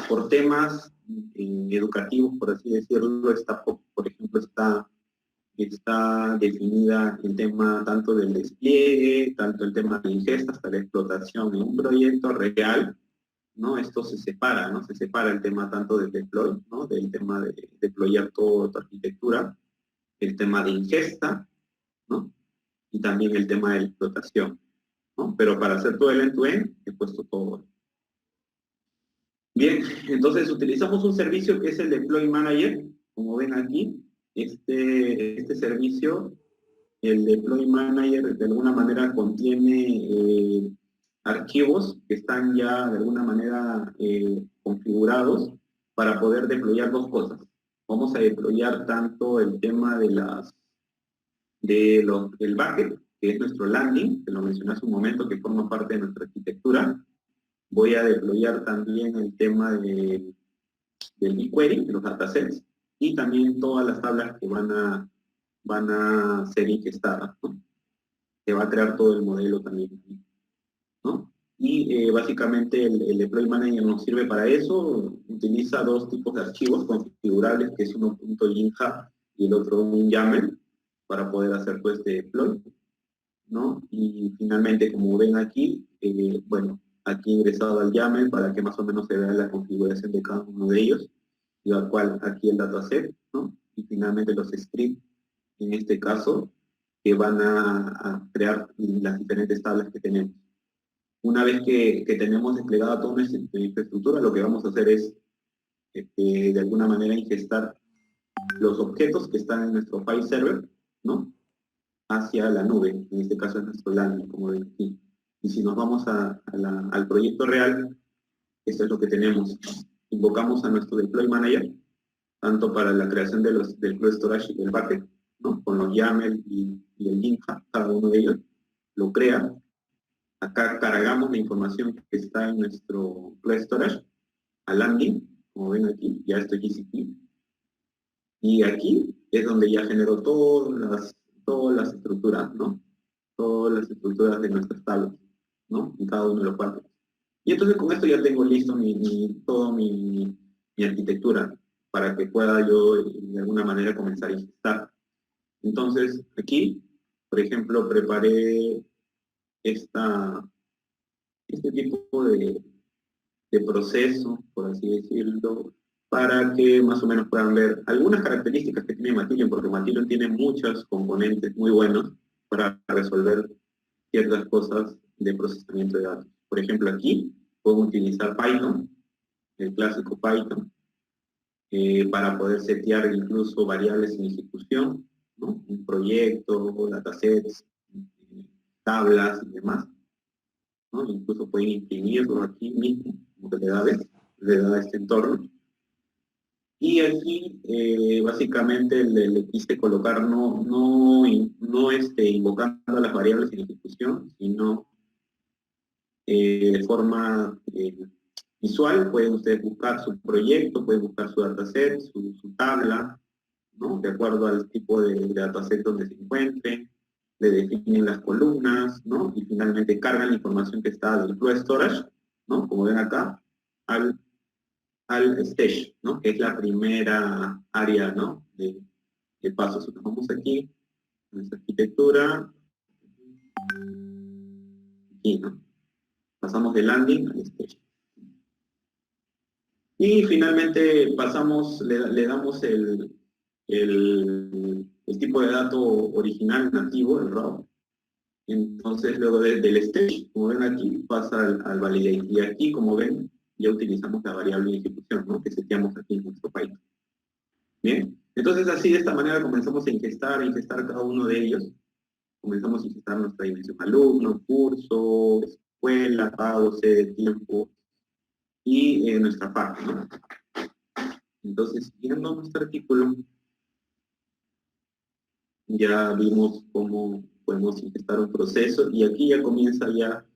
Por temas educativos, por así decirlo, por ejemplo, está definida el tema tanto del despliegue, tanto el tema de ingesta, hasta la explotación. En un proyecto real, ¿no? Esto se separa, ¿no? Se separa el tema tanto del deploy, ¿no? Del tema de deployar toda tu arquitectura, el tema de ingesta, ¿no? Y también el tema de la explotación, ¿no? Pero para hacer todo el end-to-end, he puesto todo. Bien, entonces utilizamos un servicio que es el Deploy Manager, como ven aquí. Este servicio, el Deploy Manager, de alguna manera contiene archivos que están ya de alguna manera configurados para poder deployar dos cosas. Vamos a deployar tanto el tema del bucket, que es nuestro landing, que lo mencioné hace un momento, que forma parte de nuestra arquitectura. Voy a deployar también el tema del BigQuery, de los datasets, y también todas las tablas que van a ser ingestadas, ¿no? Que va a crear todo el modelo también, ¿no? Y básicamente el Deploy Manager nos sirve para eso. Utiliza dos tipos de archivos configurables, que es uno .jinja y el otro un YAML, para poder hacer pues de deploy, ¿no? Y finalmente, como ven aquí, bueno, aquí he ingresado al YAML para que más o menos se vea la configuración de cada uno de ellos, y al cual aquí el dataset, ¿no? Y finalmente los scripts, en este caso, que van a crear las diferentes tablas que tenemos. Una vez que tenemos desplegada toda nuestra infraestructura, lo que vamos a hacer es, de alguna manera, ingestar los objetos que están en nuestro file server, ¿no? Hacia la nube, en este caso es nuestro landing, como ven aquí. Y si nos vamos al proyecto real, esto es lo que tenemos. Invocamos a nuestro Deploy Manager, tanto para la creación del Flow Storage y del bucket, ¿no? Con los YAML y el Jinja, cada uno de ellos, lo crea. Acá cargamos la información que está en nuestro Flow Storage al landing, como ven aquí, ya estoy GCP. Y aquí es donde ya generó todas las estructuras, ¿no? Todas las estructuras de nuestras tablas, ¿no? En cada uno de los cuadros. Y entonces con esto ya tengo listo toda mi arquitectura para que pueda yo de alguna manera comenzar a ingestar. Entonces aquí, por ejemplo, preparé este tipo de proceso, por así decirlo, para que más o menos puedan ver algunas características que tiene Matillion, porque Matillion tiene muchos componentes muy buenos para resolver ciertas cosas de procesamiento de datos. Por ejemplo, aquí puedo utilizar Python, el clásico Python, para poder setear incluso variables en ejecución, ¿no? Un proyecto, datasets, tablas y demás, ¿no? Incluso pueden imprimirlo aquí mismo, como que le da este entorno. Y aquí básicamente le quise colocar no invocando las variables en ejecución, sino de forma visual. Pueden ustedes buscar su proyecto, pueden buscar su dataset, su tabla, ¿no? De acuerdo al tipo de dataset donde se encuentre, le definen las columnas, ¿no? Y finalmente cargan la información que está del Flow Storage, ¿no? Como ven acá, al stage, ¿no? Que es la primera área, ¿no? De pasos. Nos vamos aquí, en nuestra arquitectura, aquí, ¿no? Pasamos de landing al stage. Y finalmente pasamos, le damos el tipo de dato original nativo, el raw. Entonces luego del stage, como ven aquí, pasa al validate. Y aquí, como ven, ya utilizamos la variable de ejecución, ¿no? Que seteamos aquí en nuestro Python. Bien, entonces así de esta manera comenzamos a ingestar cada uno de ellos. Comenzamos a ingestar nuestra dimensión alumno, curso, escuela, pago, sede, tiempo y nuestra parte, ¿no? Entonces, viendo nuestro artículo, ya vimos cómo podemos ingestar un proceso y aquí ya comienza ya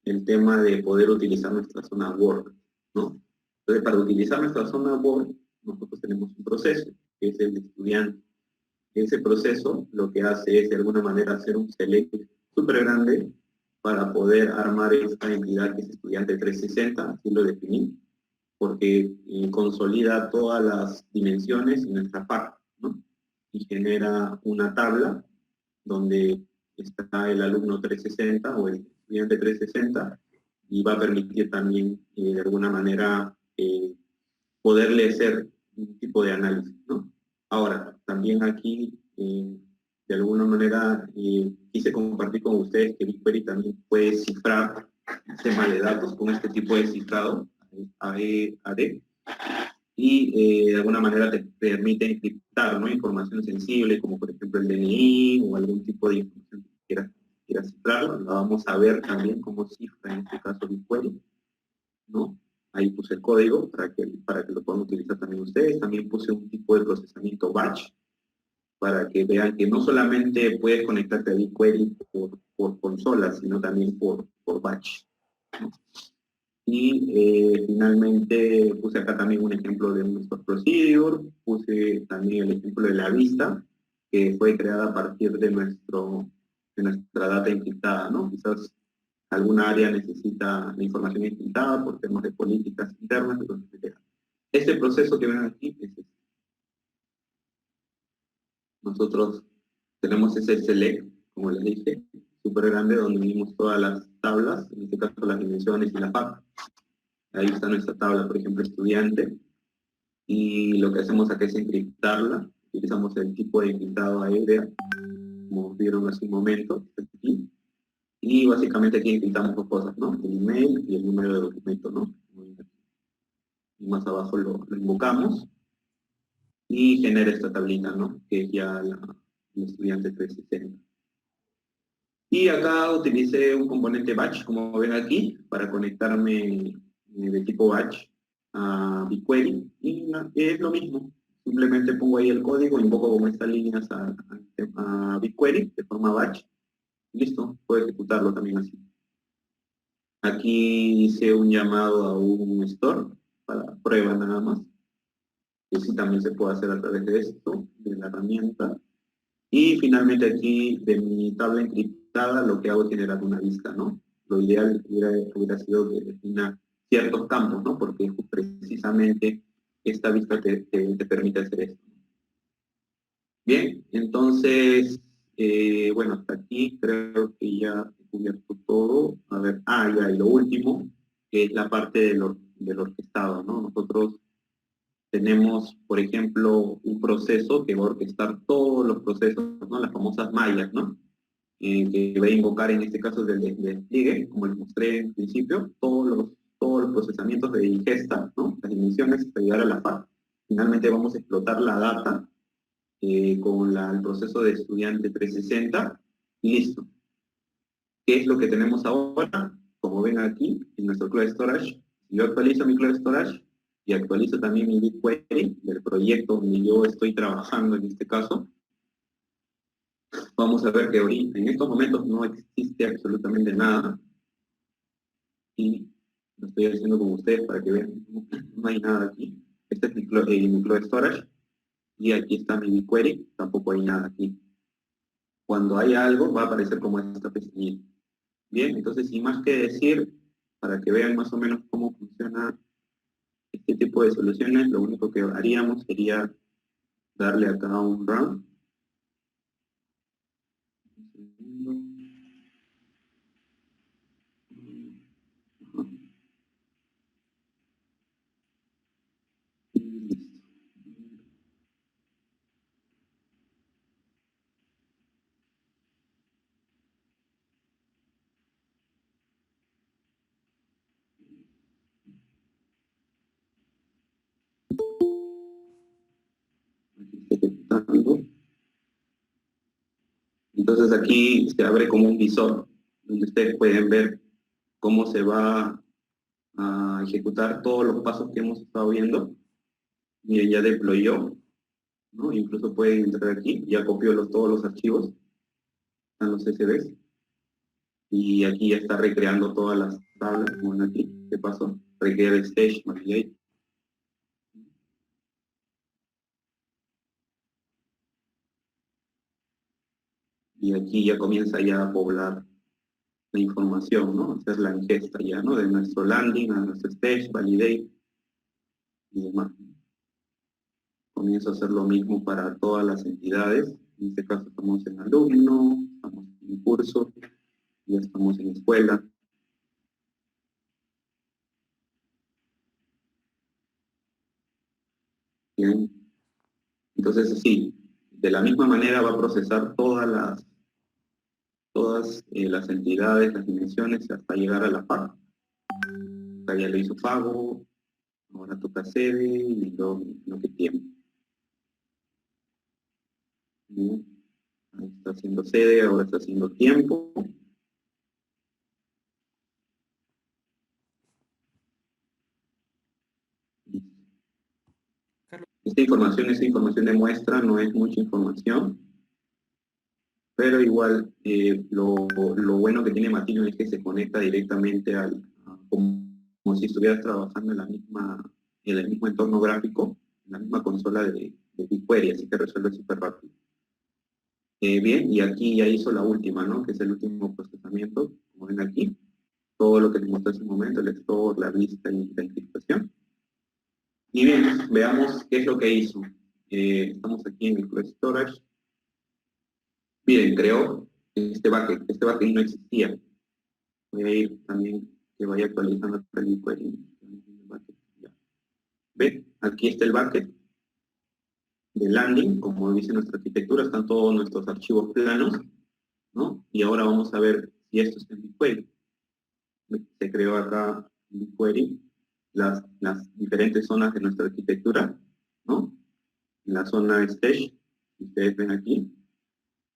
el tema de poder utilizar nuestra zona Word, ¿no? Entonces, para utilizar nuestra zona Word, nosotros tenemos un proceso, que es el de estudiante. Ese proceso lo que hace es de alguna manera hacer un select súper grande para poder armar esta entidad que es estudiante 360, así lo definí, porque consolida todas las dimensiones en nuestra parte, ¿no? Y genera una tabla donde está el alumno 360 o el estudiante 360 y va a permitir también de alguna manera poderle hacer un tipo de análisis, ¿no? Ahora, también aquí de alguna manera quise compartir con ustedes que BigQuery también puede cifrar temas de datos con este tipo de cifrado. AEAD, y de alguna manera te permite encriptar, ¿no?, información sensible, como por ejemplo el DNI o algún tipo de información que quieras cifrarlo. La vamos a ver también cómo cifra en este caso BigQuery, ¿no? Ahí puse el código para que lo puedan utilizar también ustedes. También puse un tipo de procesamiento batch, para que vean que no solamente puedes conectarte a BigQuery por consola, sino también por batch, ¿no? Y finalmente puse acá también un ejemplo de un stored procedure, puse también el ejemplo de la vista, que fue creada a partir de nuestra data encriptada, ¿no? Quizás alguna área necesita la información encriptada por temas de políticas internas, entonces este proceso que ven aquí es este. Nosotros tenemos ese select, como les dije, súper grande, donde unimos todas las tablas, en este caso las dimensiones y la FAC. Ahí está nuestra tabla, por ejemplo, estudiante, y lo que hacemos acá es encriptarla. Utilizamos el tipo de encriptado aéreo, como vieron hace un momento, aquí. Y básicamente aquí encriptamos dos cosas, ¿no? El email y el número de documento, ¿no? Y más abajo lo invocamos y genera esta tablita, ¿no? Que es ya el estudiante 360. Y acá utilicé un componente batch, como ven aquí, para conectarme de tipo batch a BigQuery. Y es lo mismo. Simplemente pongo ahí el código, invoco con estas líneas a BigQuery de forma batch. Listo, puedo ejecutarlo también así. Aquí hice un llamado a un store para prueba nada más. Que sí también se puede hacer a través de esto, de la herramienta. Y finalmente aquí, de mi tabla encriptada, lo que hago es generar una lista, ¿no? Lo ideal hubiera sido que defina ciertos campos, ¿no? Porque precisamente esta vista te permite hacer esto. Bien, entonces, bueno, hasta aquí creo que ya he cubierto todo. A ver, ya, y lo último, que es la parte del orquestado, ¿no? Nosotros tenemos, por ejemplo, un proceso que va a orquestar todos los procesos, ¿no? Las famosas mallas, ¿no? Que va a invocar en este caso del despliegue, como les mostré en principio, todos los procesamientos de ingesta, ¿no? Las dimensiones para llegar a la FAT. Finalmente vamos a explotar la data con el proceso de estudiante 360 y listo. ¿Qué es lo que tenemos ahora? Como ven aquí, en nuestro Cloud Storage, si yo actualizo mi Cloud Storage y actualizo también mi BigQuery del proyecto donde yo estoy trabajando en este caso, vamos a ver que ahorita, en estos momentos no existe absolutamente nada y lo estoy haciendo con ustedes para que vean, no hay nada aquí. Este es mi Cloud Storage y aquí está mi BigQuery, tampoco hay nada aquí. Cuando haya algo va a aparecer como esta pestañita. Bien, entonces sin más que decir, para que vean más o menos cómo funciona este tipo de soluciones, lo único que haríamos sería darle acá un run. Y listo. Ejecutando. Entonces aquí se abre como un visor, donde ustedes pueden ver cómo se va a ejecutar todos los pasos que hemos estado viendo. Miren, ya deployó, ¿no? Incluso pueden entrar aquí, ya copió todos los archivos, están los SSDs, y aquí ya está recreando todas las tablas, como ven aquí. ¿Qué pasó? Recrear el stage, validate. Y aquí ya comienza ya a poblar la información, ¿no? Hacer la ingesta ya, ¿no? De nuestro landing a nuestro stage, validate y demás. Comienzo a hacer lo mismo para todas las entidades. En este caso estamos en alumno, estamos en curso, ya estamos en escuela. Bien. Entonces, sí, de la misma manera va a procesar todas las entidades, las dimensiones, hasta llegar a la PAC. acá ya le hizo pago, ahora toca sede y lo que tiene. Bien. Ahí está haciendo sede, ahora está haciendo tiempo. Carlos, Esta información de muestra, no es mucha información, pero igual lo bueno que tiene Matillion es que se conecta directamente como si estuvieras trabajando en el mismo entorno gráfico, en la misma consola de BigQuery, así que resuelve súper rápido. Bien, y aquí ya hizo la última, ¿no? Que es el último procesamiento, como ven aquí. Todo lo que les mostré hace un momento, el store, la vista y la encriptación. Y bien, veamos qué es lo que hizo. Estamos aquí en el Storage. Miren, creó este bucket. Este bucket no existía. Voy a ir también que vaya actualizando el BigQuery. ¿Ve? Aquí está el bucket de landing. Como dice nuestra arquitectura, están todos nuestros archivos planos, ¿no? Y ahora vamos a ver si esto está en BigQuery. Se creó acá en BigQuery las diferentes zonas de nuestra arquitectura, ¿no? En la zona stage, ustedes ven aquí,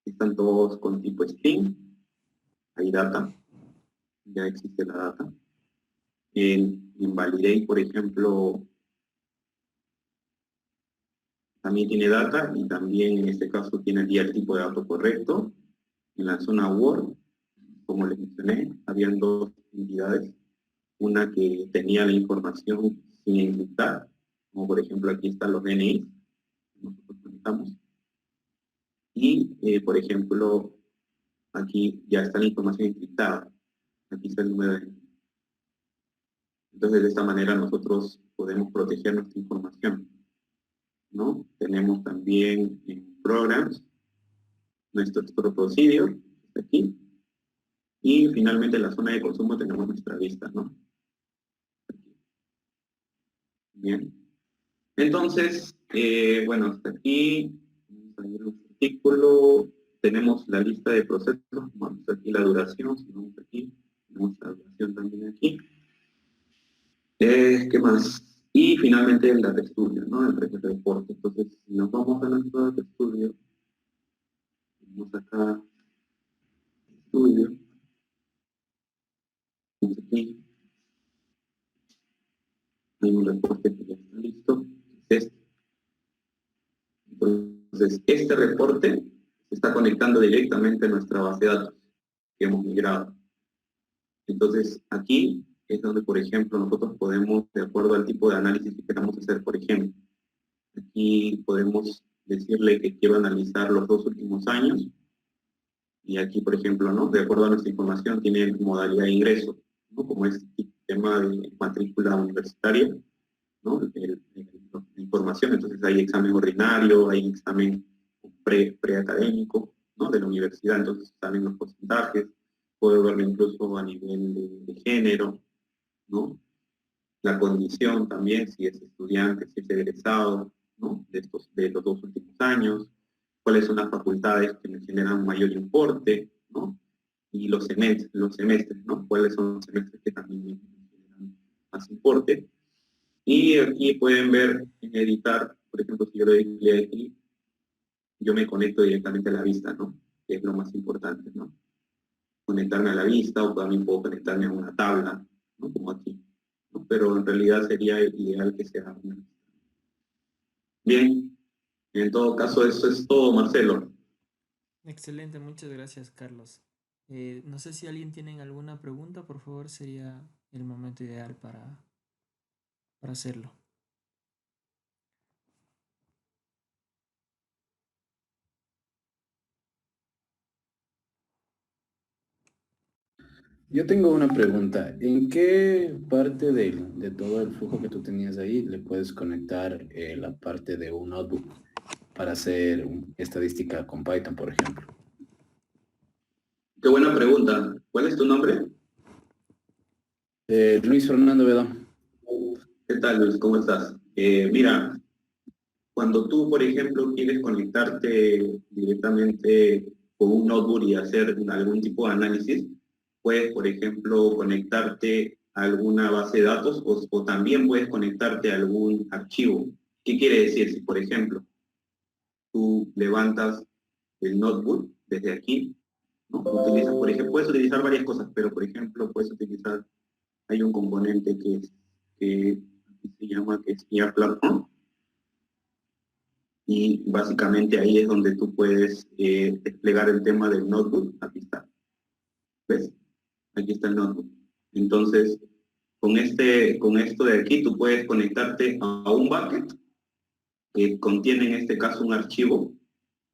están todos con tipo string, hay data, ya existe la data. En validate, por ejemplo, también tiene data y también en este caso tiene el tipo de dato correcto. En la zona Word, como les mencioné, habían dos entidades, una que tenía la información sin encriptar, como por ejemplo aquí están los DNI, nosotros conectamos, y por ejemplo aquí ya está la información encriptada, aquí está el número de... Entonces de esta manera nosotros podemos proteger nuestra información, ¿no? Tenemos también en Programs nuestro procedure, aquí, y finalmente en la zona de consumo tenemos nuestra lista, ¿no? Bien. Entonces, bueno, hasta aquí, vamos a ver un artículo, tenemos la lista de procesos, vamos aquí la duración, si vamos aquí, tenemos la duración también aquí. ¿Qué más? Y finalmente el data studio, ¿no? El reporte. Entonces, si nos vamos a nuestro data studio, tenemos acá estudio, vamos aquí, hay un reporte que ya está listo, es este. Entonces, este reporte se está conectando directamente a nuestra base de datos que hemos migrado. Entonces, aquí es donde, por ejemplo, nosotros podemos, de acuerdo al tipo de análisis que queramos hacer, por ejemplo, aquí podemos decirle que quiero analizar los 2 últimos años, y aquí, por ejemplo, ¿no? De acuerdo a nuestra información, tiene modalidad de ingreso, ¿no? Como es el tema de matrícula universitaria, ¿no? La información, entonces hay examen ordinario, hay examen preacadémico, ¿no? De la universidad, entonces salen los porcentajes, puedo verlo incluso a nivel de género, ¿no? La condición también, si es estudiante, si es egresado, ¿no? De los 2 últimos años, cuáles son las facultades que me generan mayor importe, ¿no? Y los semestres, ¿no? Cuáles son los semestres que también me generan más importe. Y aquí pueden ver en editar, por ejemplo, si yo le doy clic aquí, yo me conecto directamente a la vista, ¿no? Que es lo más importante, ¿no? Conectarme a la vista o también puedo conectarme a una tabla, ¿no? Como aquí, ¿no? Pero en realidad sería ideal que sea una. Bien, en todo caso eso es todo, Marcelo. excelente, muchas gracias, Carlos. No sé si alguien tiene alguna pregunta, por favor, sería el momento ideal para hacerlo. Yo tengo una pregunta. ¿En qué parte de todo el flujo que tú tenías ahí le puedes conectar la parte de un notebook para hacer estadística con Python, por ejemplo? Qué buena pregunta. ¿Cuál es tu nombre? Luis Fernando Bedón. ¿Qué tal, Luis? ¿Cómo estás? Mira, cuando tú, por ejemplo, quieres conectarte directamente con un notebook y hacer algún tipo de análisis, puedes, por ejemplo, conectarte a alguna base de datos o también puedes conectarte a algún archivo. ¿Qué quiere decir? Si, por ejemplo, tú levantas el notebook desde aquí, ¿no? Utilizas, por ejemplo, puedes utilizar varias cosas, pero por ejemplo, puedes utilizar, hay un componente que se llama que es IA Platform, y básicamente ahí es donde tú puedes desplegar el tema del notebook. Aquí está. ¿Ves? Aquí está el notebook. Entonces, con esto de aquí, tú puedes conectarte a un bucket que contiene en este caso un archivo,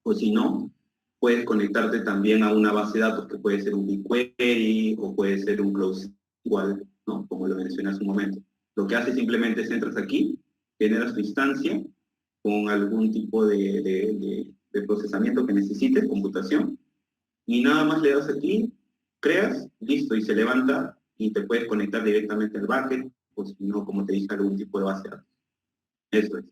o si no, puedes conectarte también a una base de datos que puede ser un BigQuery o puede ser un CloudSQL, ¿no? Como lo mencioné hace un momento. Lo que hace simplemente es entras aquí, generas tu instancia con algún tipo de procesamiento que necesites, computación, y nada más le das aquí, creas, listo, y se levanta y te puedes conectar directamente al bucket, o si no, como te dije, algún tipo de base de datos. Eso es.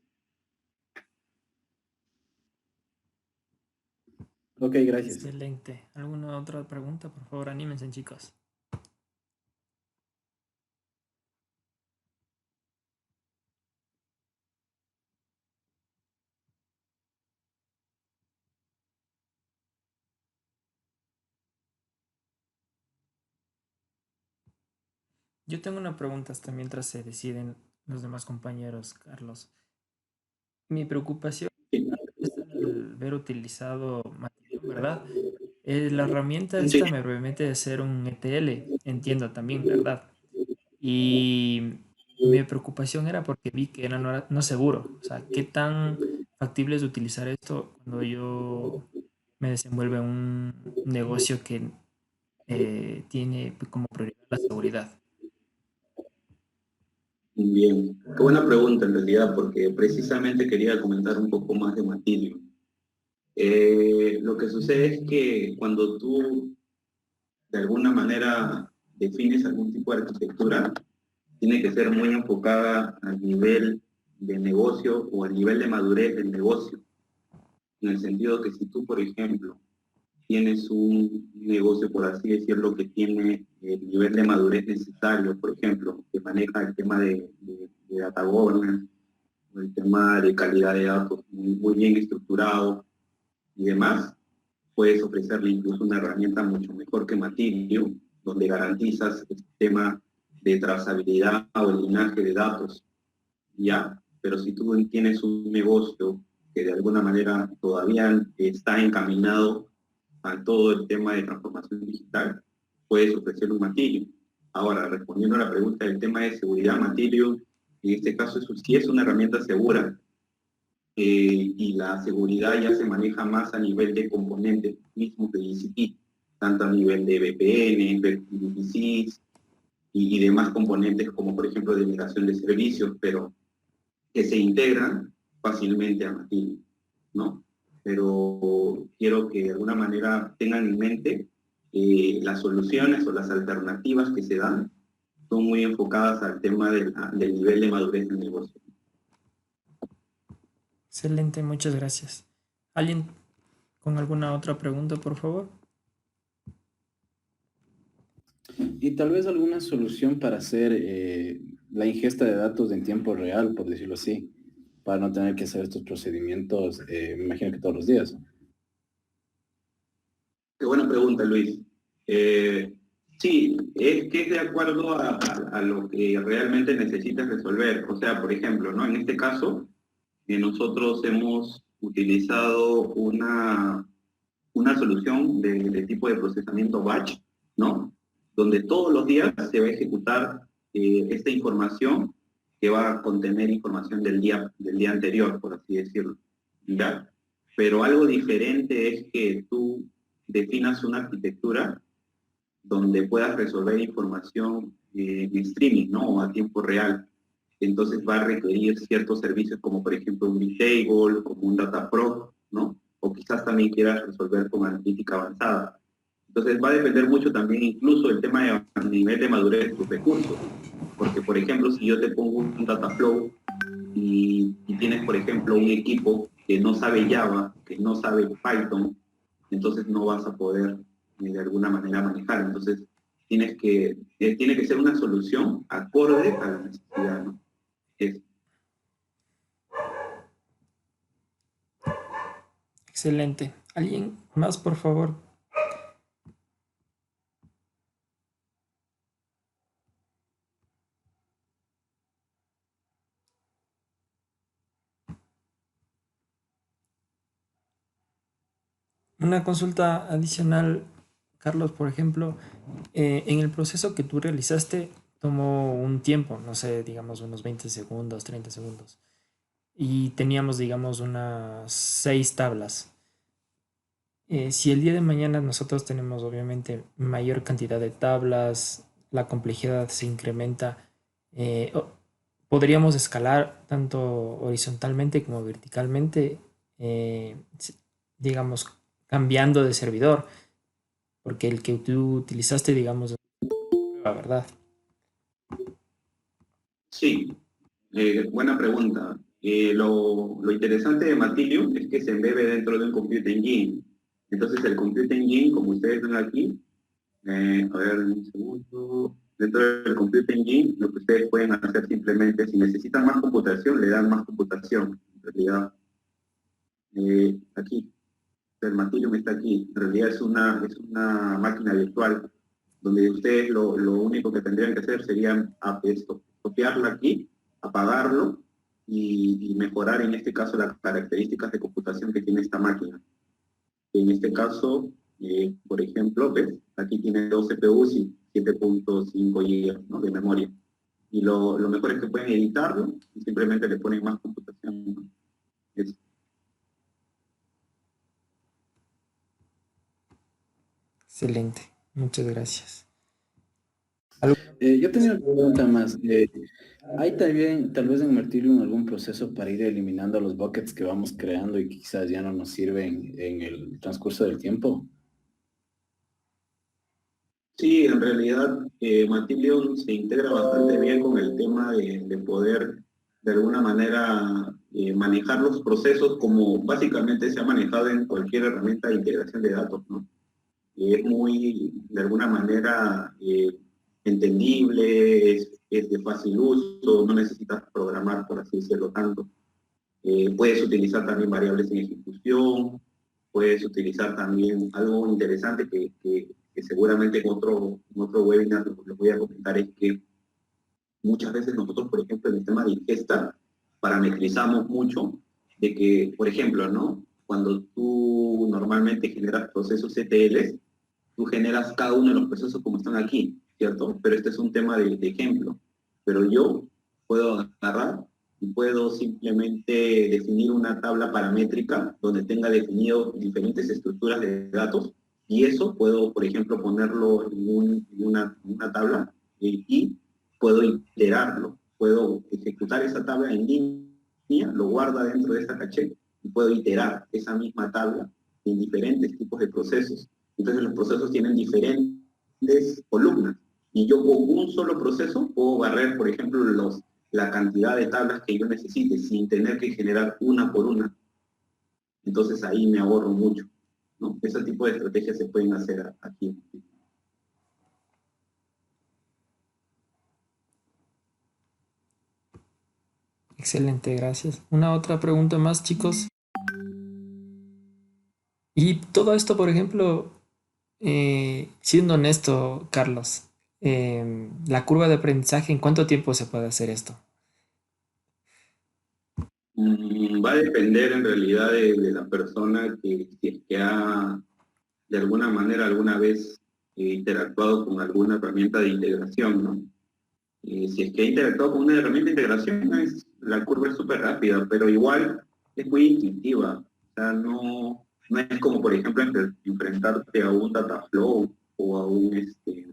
Ok, gracias. Excelente. ¿Alguna otra pregunta? Por favor, anímense, chicos. Yo tengo una pregunta hasta mientras se deciden los demás compañeros, Carlos. Mi preocupación es al ver utilizado Matillion, ¿verdad? La herramienta Sí, esta me permite hacer un ETL, entiendo también, ¿verdad? Y mi preocupación era porque vi que no seguro. O sea, ¿qué tan factible es utilizar esto cuando yo me desenvuelvo en un negocio que tiene como prioridad la seguridad? bien. Qué buena pregunta en realidad, porque precisamente quería comentar un poco más de Matillion. Lo que sucede es que cuando tú de alguna manera defines algún tipo de arquitectura, tiene que ser muy enfocada al nivel de negocio o al nivel de madurez del negocio. En el sentido que si tú, por ejemplo, tienes un negocio, por así decirlo, que tiene el nivel de madurez necesario, por ejemplo, que maneja el tema de data governance, o el tema de calidad de datos muy bien estructurado y demás, puedes ofrecerle incluso una herramienta mucho mejor que Matillion, donde garantizas el tema de trazabilidad o el linaje de datos, ¿ya? Pero si tú tienes un negocio que de alguna manera todavía está encaminado a todo el tema de transformación digital, puedes ofrecer un Matillion. Ahora, respondiendo a la pregunta del tema de seguridad, Matillion, en este caso sí es una herramienta segura, y la seguridad ya se maneja más a nivel de componentes mismos de GCP, tanto a nivel de VPN, VPCs y demás componentes como por ejemplo de migración de servicios, pero que se integran fácilmente a Matillion, ¿no? Pero quiero que de alguna manera tengan en mente que las soluciones o las alternativas que se dan son muy enfocadas al tema del nivel de madurez del negocio. Excelente, muchas gracias. ¿Alguien con alguna otra pregunta, por favor? Y tal vez alguna solución para hacer la ingesta de datos en tiempo real, por decirlo así, para no tener que hacer estos procedimientos, me imagino que todos los días. Qué buena pregunta, Luis. Sí, es que es de acuerdo a lo que realmente necesitas resolver. O sea, por ejemplo, ¿no? En este caso, nosotros hemos utilizado una solución de tipo de procesamiento batch, ¿no? Donde todos los días se va a ejecutar esta información que va a contener información del día anterior, por así decirlo, ¿ya? Pero algo diferente es que tú definas una arquitectura donde puedas resolver información en streaming, ¿no? O a tiempo real. Entonces va a requerir ciertos servicios como por ejemplo un Bigtable, como un Dataproc, ¿no? O quizás también quieras resolver con analítica avanzada. Entonces va a depender mucho también incluso el tema de nivel de madurez de tus recursos. Porque por ejemplo, si yo te pongo un Dataflow y tienes por ejemplo un equipo que no sabe Java, que no sabe Python, entonces no vas a poder de alguna manera manejar. Entonces tiene que ser una solución acorde a la necesidad, ¿no? Es- Excelente. ¿Alguien más, por favor? Una consulta adicional, Carlos, por ejemplo, en el proceso que tú realizaste tomó un tiempo, no sé, digamos unos 20 segundos, 30 segundos, y teníamos, digamos, unas 6 tablas. Si el día de mañana nosotros tenemos obviamente mayor cantidad de tablas, la complejidad se incrementa, podríamos escalar tanto horizontalmente como verticalmente, digamos, cambiando de servidor, porque el que tú utilizaste, digamos, es la verdad. sí, buena pregunta. Lo interesante de Matillion es que se embebe dentro de un Compute Engine. Entonces el Compute Engine, como ustedes ven aquí, a ver, un segundo. Dentro del Compute Engine, lo que ustedes pueden hacer simplemente, si necesitan más computación, le dan más computación. En realidad, aquí, el Matillion está aquí. En realidad es una máquina virtual, donde ustedes lo único que tendrían que hacer sería esto, copiarla aquí, apagarlo y mejorar en este caso las características de computación que tiene esta máquina. En este caso, por ejemplo, ¿ves? Aquí tiene 2 CPUs y 7.5 GB, ¿no?, de memoria. Y lo mejor es que pueden editarlo y simplemente le ponen más computación, ¿no? Es- Excelente, muchas gracias. ¿Algo? Yo tenía una pregunta más. ¿Hay también, tal vez en Martirium, algún proceso para ir eliminando los buckets que vamos creando y que quizás ya no nos sirven en el transcurso del tiempo? Sí, en realidad Matillion se integra bastante bien con el tema de poder de alguna manera manejar los procesos como básicamente se ha manejado en cualquier herramienta de integración de datos, ¿no? Es muy, de alguna manera, entendible, es de fácil uso, no necesitas programar, por así decirlo, tanto. Puedes utilizar también variables en ejecución, puedes utilizar también algo interesante que seguramente en otro webinar les voy a comentar, es que muchas veces nosotros, por ejemplo, en el tema de ingesta, parametrizamos mucho de que, por ejemplo, ¿no? Cuando tú normalmente generas procesos ETLs, tú generas cada uno de los procesos como están aquí, ¿cierto? Pero este es un tema de ejemplo. Pero yo puedo agarrar y puedo simplemente definir una tabla paramétrica donde tenga definido diferentes estructuras de datos y eso puedo, por ejemplo, ponerlo en una tabla y puedo iterarlo. Puedo ejecutar esa tabla en línea, lo guarda dentro de esta caché y puedo iterar esa misma tabla en diferentes tipos de procesos. Entonces los procesos tienen diferentes columnas y yo con un solo proceso puedo barrer, por ejemplo, la cantidad de tablas que yo necesite sin tener que generar una por una. Entonces ahí me ahorro mucho, ¿no? Ese tipo de estrategias se pueden hacer aquí. Excelente, gracias. Una otra pregunta más, chicos. Y todo esto, por ejemplo, siendo honesto, Carlos, la curva de aprendizaje, ¿en cuánto tiempo se puede hacer esto? Va a depender en realidad de la persona si es que ha de alguna manera alguna vez interactuado con alguna herramienta de integración, ¿no? Si es que he interactuado con una herramienta de integración, la curva es súper rápida, pero igual es muy intuitiva. O sea, no es como, por ejemplo, enfrentarte a un Dataflow o sí,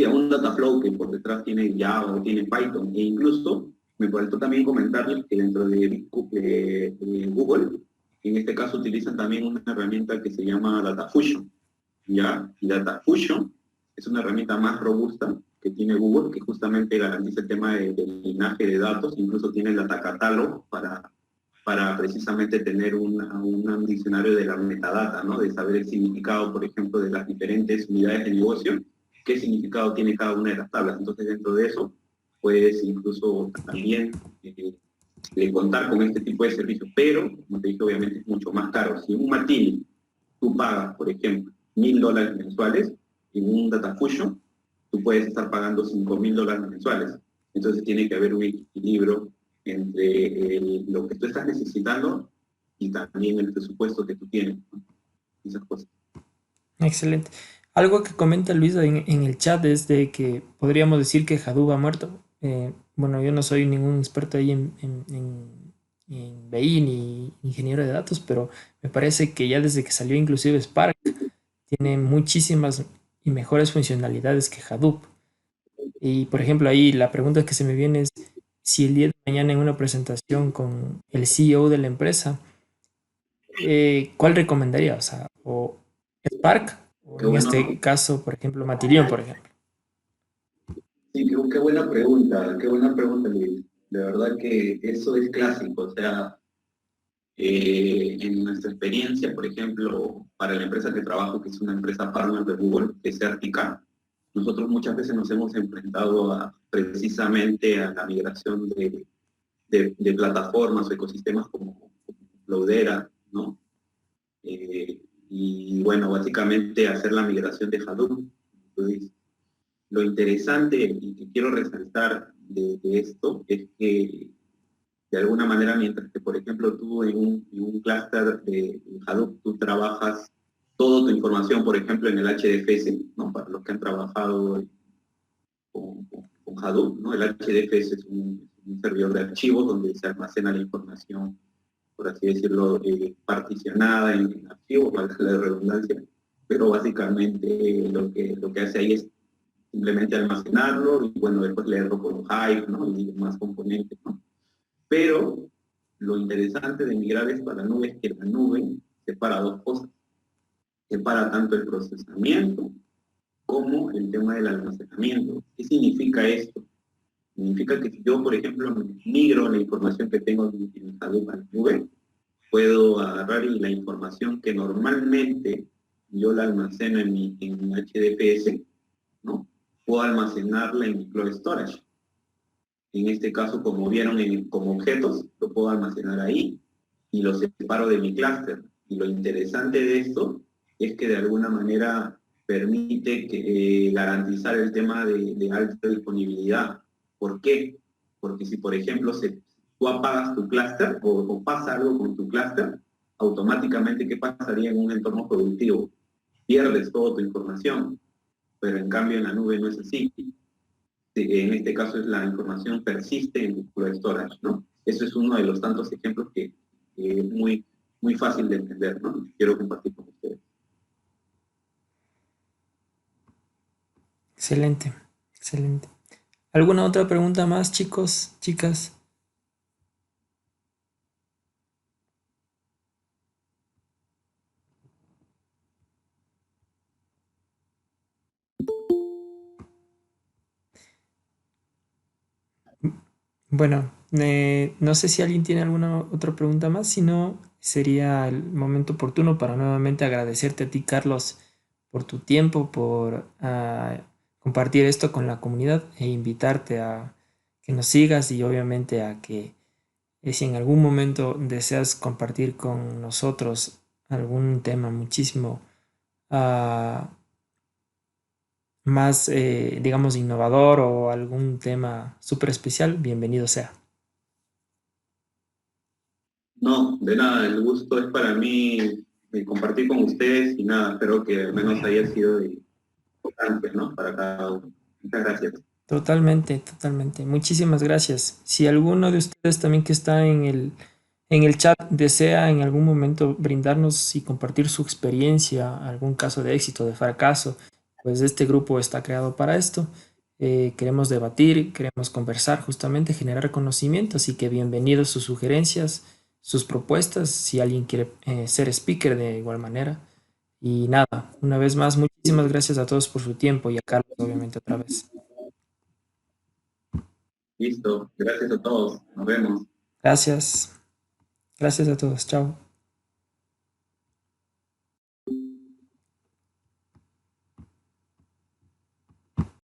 a un Dataflow que por detrás tiene Java o tiene Python. E incluso me faltó también comentarles que dentro de Google, en este caso utilizan también una herramienta que se llama DataFusion. ¿Ya? Y DataFusion es una herramienta más robusta que tiene Google, que justamente garantiza el tema del linaje de datos, incluso tiene el Data Catalog para precisamente tener un diccionario de la metadata, ¿no? De saber el significado, por ejemplo, de las diferentes unidades de negocio qué significado tiene cada una de las tablas. Entonces, dentro de eso, puedes incluso también contar con este tipo de servicios, pero, como te dije, obviamente es mucho más caro. Si un Martini tú pagas, por ejemplo, $1,000 mensuales, en un DataFusion, tú puedes estar pagando $5,000 mensuales. Entonces tiene que haber un equilibrio entre lo que tú estás necesitando y también el presupuesto que tú tienes, ¿no? Esas cosas. Excelente. Algo que comenta Luisa en el chat es de que podríamos decir que Hadoop ha muerto. Bueno, yo no soy ningún experto ahí en BI ni ingeniero de datos, pero me parece que ya desde que salió inclusive Spark tiene muchísimas y mejores funcionalidades que Hadoop. Y por ejemplo, ahí la pregunta que se me viene es si el día de mañana en una presentación con el CEO de la empresa, ¿cuál recomendaría? O sea, o Spark, o Qué en bueno, este caso, por ejemplo, Matillion, por ejemplo. sí, qué buena pregunta, Luis. De verdad que eso es clásico, o sea, en nuestra experiencia, por ejemplo, para la empresa que trabajo, que es una empresa partner de Google, que es Certica, nosotros muchas veces nos hemos enfrentado precisamente a la migración de plataformas o ecosistemas como Cloudera, ¿no? Y bueno, básicamente hacer la migración de Hadoop. Entonces, lo interesante y que quiero resaltar de esto es que de alguna manera, mientras que, por ejemplo, tú en un clúster de Hadoop, tú trabajas toda tu información, por ejemplo, en el HDFS, ¿no? Para los que han trabajado con Hadoop, ¿no? El HDFS es un servidor de archivos donde se almacena la información, por así decirlo, particionada en archivos, para la redundancia, pero básicamente lo que hace ahí es simplemente almacenarlo y, bueno, después leerlo por un Hive, ¿no? Y más componentes, ¿no? Pero lo interesante de migrar esto a la nube es que la nube separa dos cosas. Separa tanto el procesamiento como el tema del almacenamiento. ¿Qué significa esto? Significa que si yo, por ejemplo, migro la información que tengo en Hadoop a la nube, puedo agarrar la información que normalmente yo la almaceno en mi HDFS, ¿no? Puedo almacenarla en mi Cloud Storage. En este caso, como vieron como objetos, lo puedo almacenar ahí y lo separo de mi clúster. Y lo interesante de esto es que de alguna manera permite garantizar el tema de alta disponibilidad. ¿Por qué? Porque si, por ejemplo, tú apagas tu clúster o pasa algo con tu clúster, automáticamente, ¿qué pasaría en un entorno productivo? Pierdes toda tu información, pero en cambio en la nube no es así. En este caso es la información persiste en tu cloud storage, ¿no? Eso es uno de los tantos ejemplos que es muy fácil de entender, ¿no? Quiero compartir con ustedes. Excelente, excelente. ¿Alguna otra pregunta más, chicos, chicas? Bueno, no sé si alguien tiene alguna otra pregunta más, si no, sería el momento oportuno para nuevamente agradecerte a ti, Carlos, por tu tiempo, por compartir esto con la comunidad e invitarte a que nos sigas y obviamente a que si en algún momento deseas compartir con nosotros algún tema muchísimo ah, más, digamos, innovador o algún tema súper especial, bienvenido sea. No, de nada, el gusto es para mí compartir con ustedes y nada, espero que al menos haya sido importante, ¿no? Para cada uno. Muchas gracias. Totalmente, totalmente. Muchísimas gracias. Si alguno de ustedes también que está en el chat desea en algún momento brindarnos y compartir su experiencia, algún caso de éxito, de fracaso, pues este grupo está creado para esto. Queremos debatir, queremos conversar, justamente generar conocimiento, así que bienvenidos sus sugerencias, sus propuestas, si alguien quiere ser speaker de igual manera. Y nada, una vez más, muchísimas gracias a todos por su tiempo y a Carlos, obviamente, otra vez. Listo, gracias a todos, nos vemos. Gracias. Gracias a todos. Chao.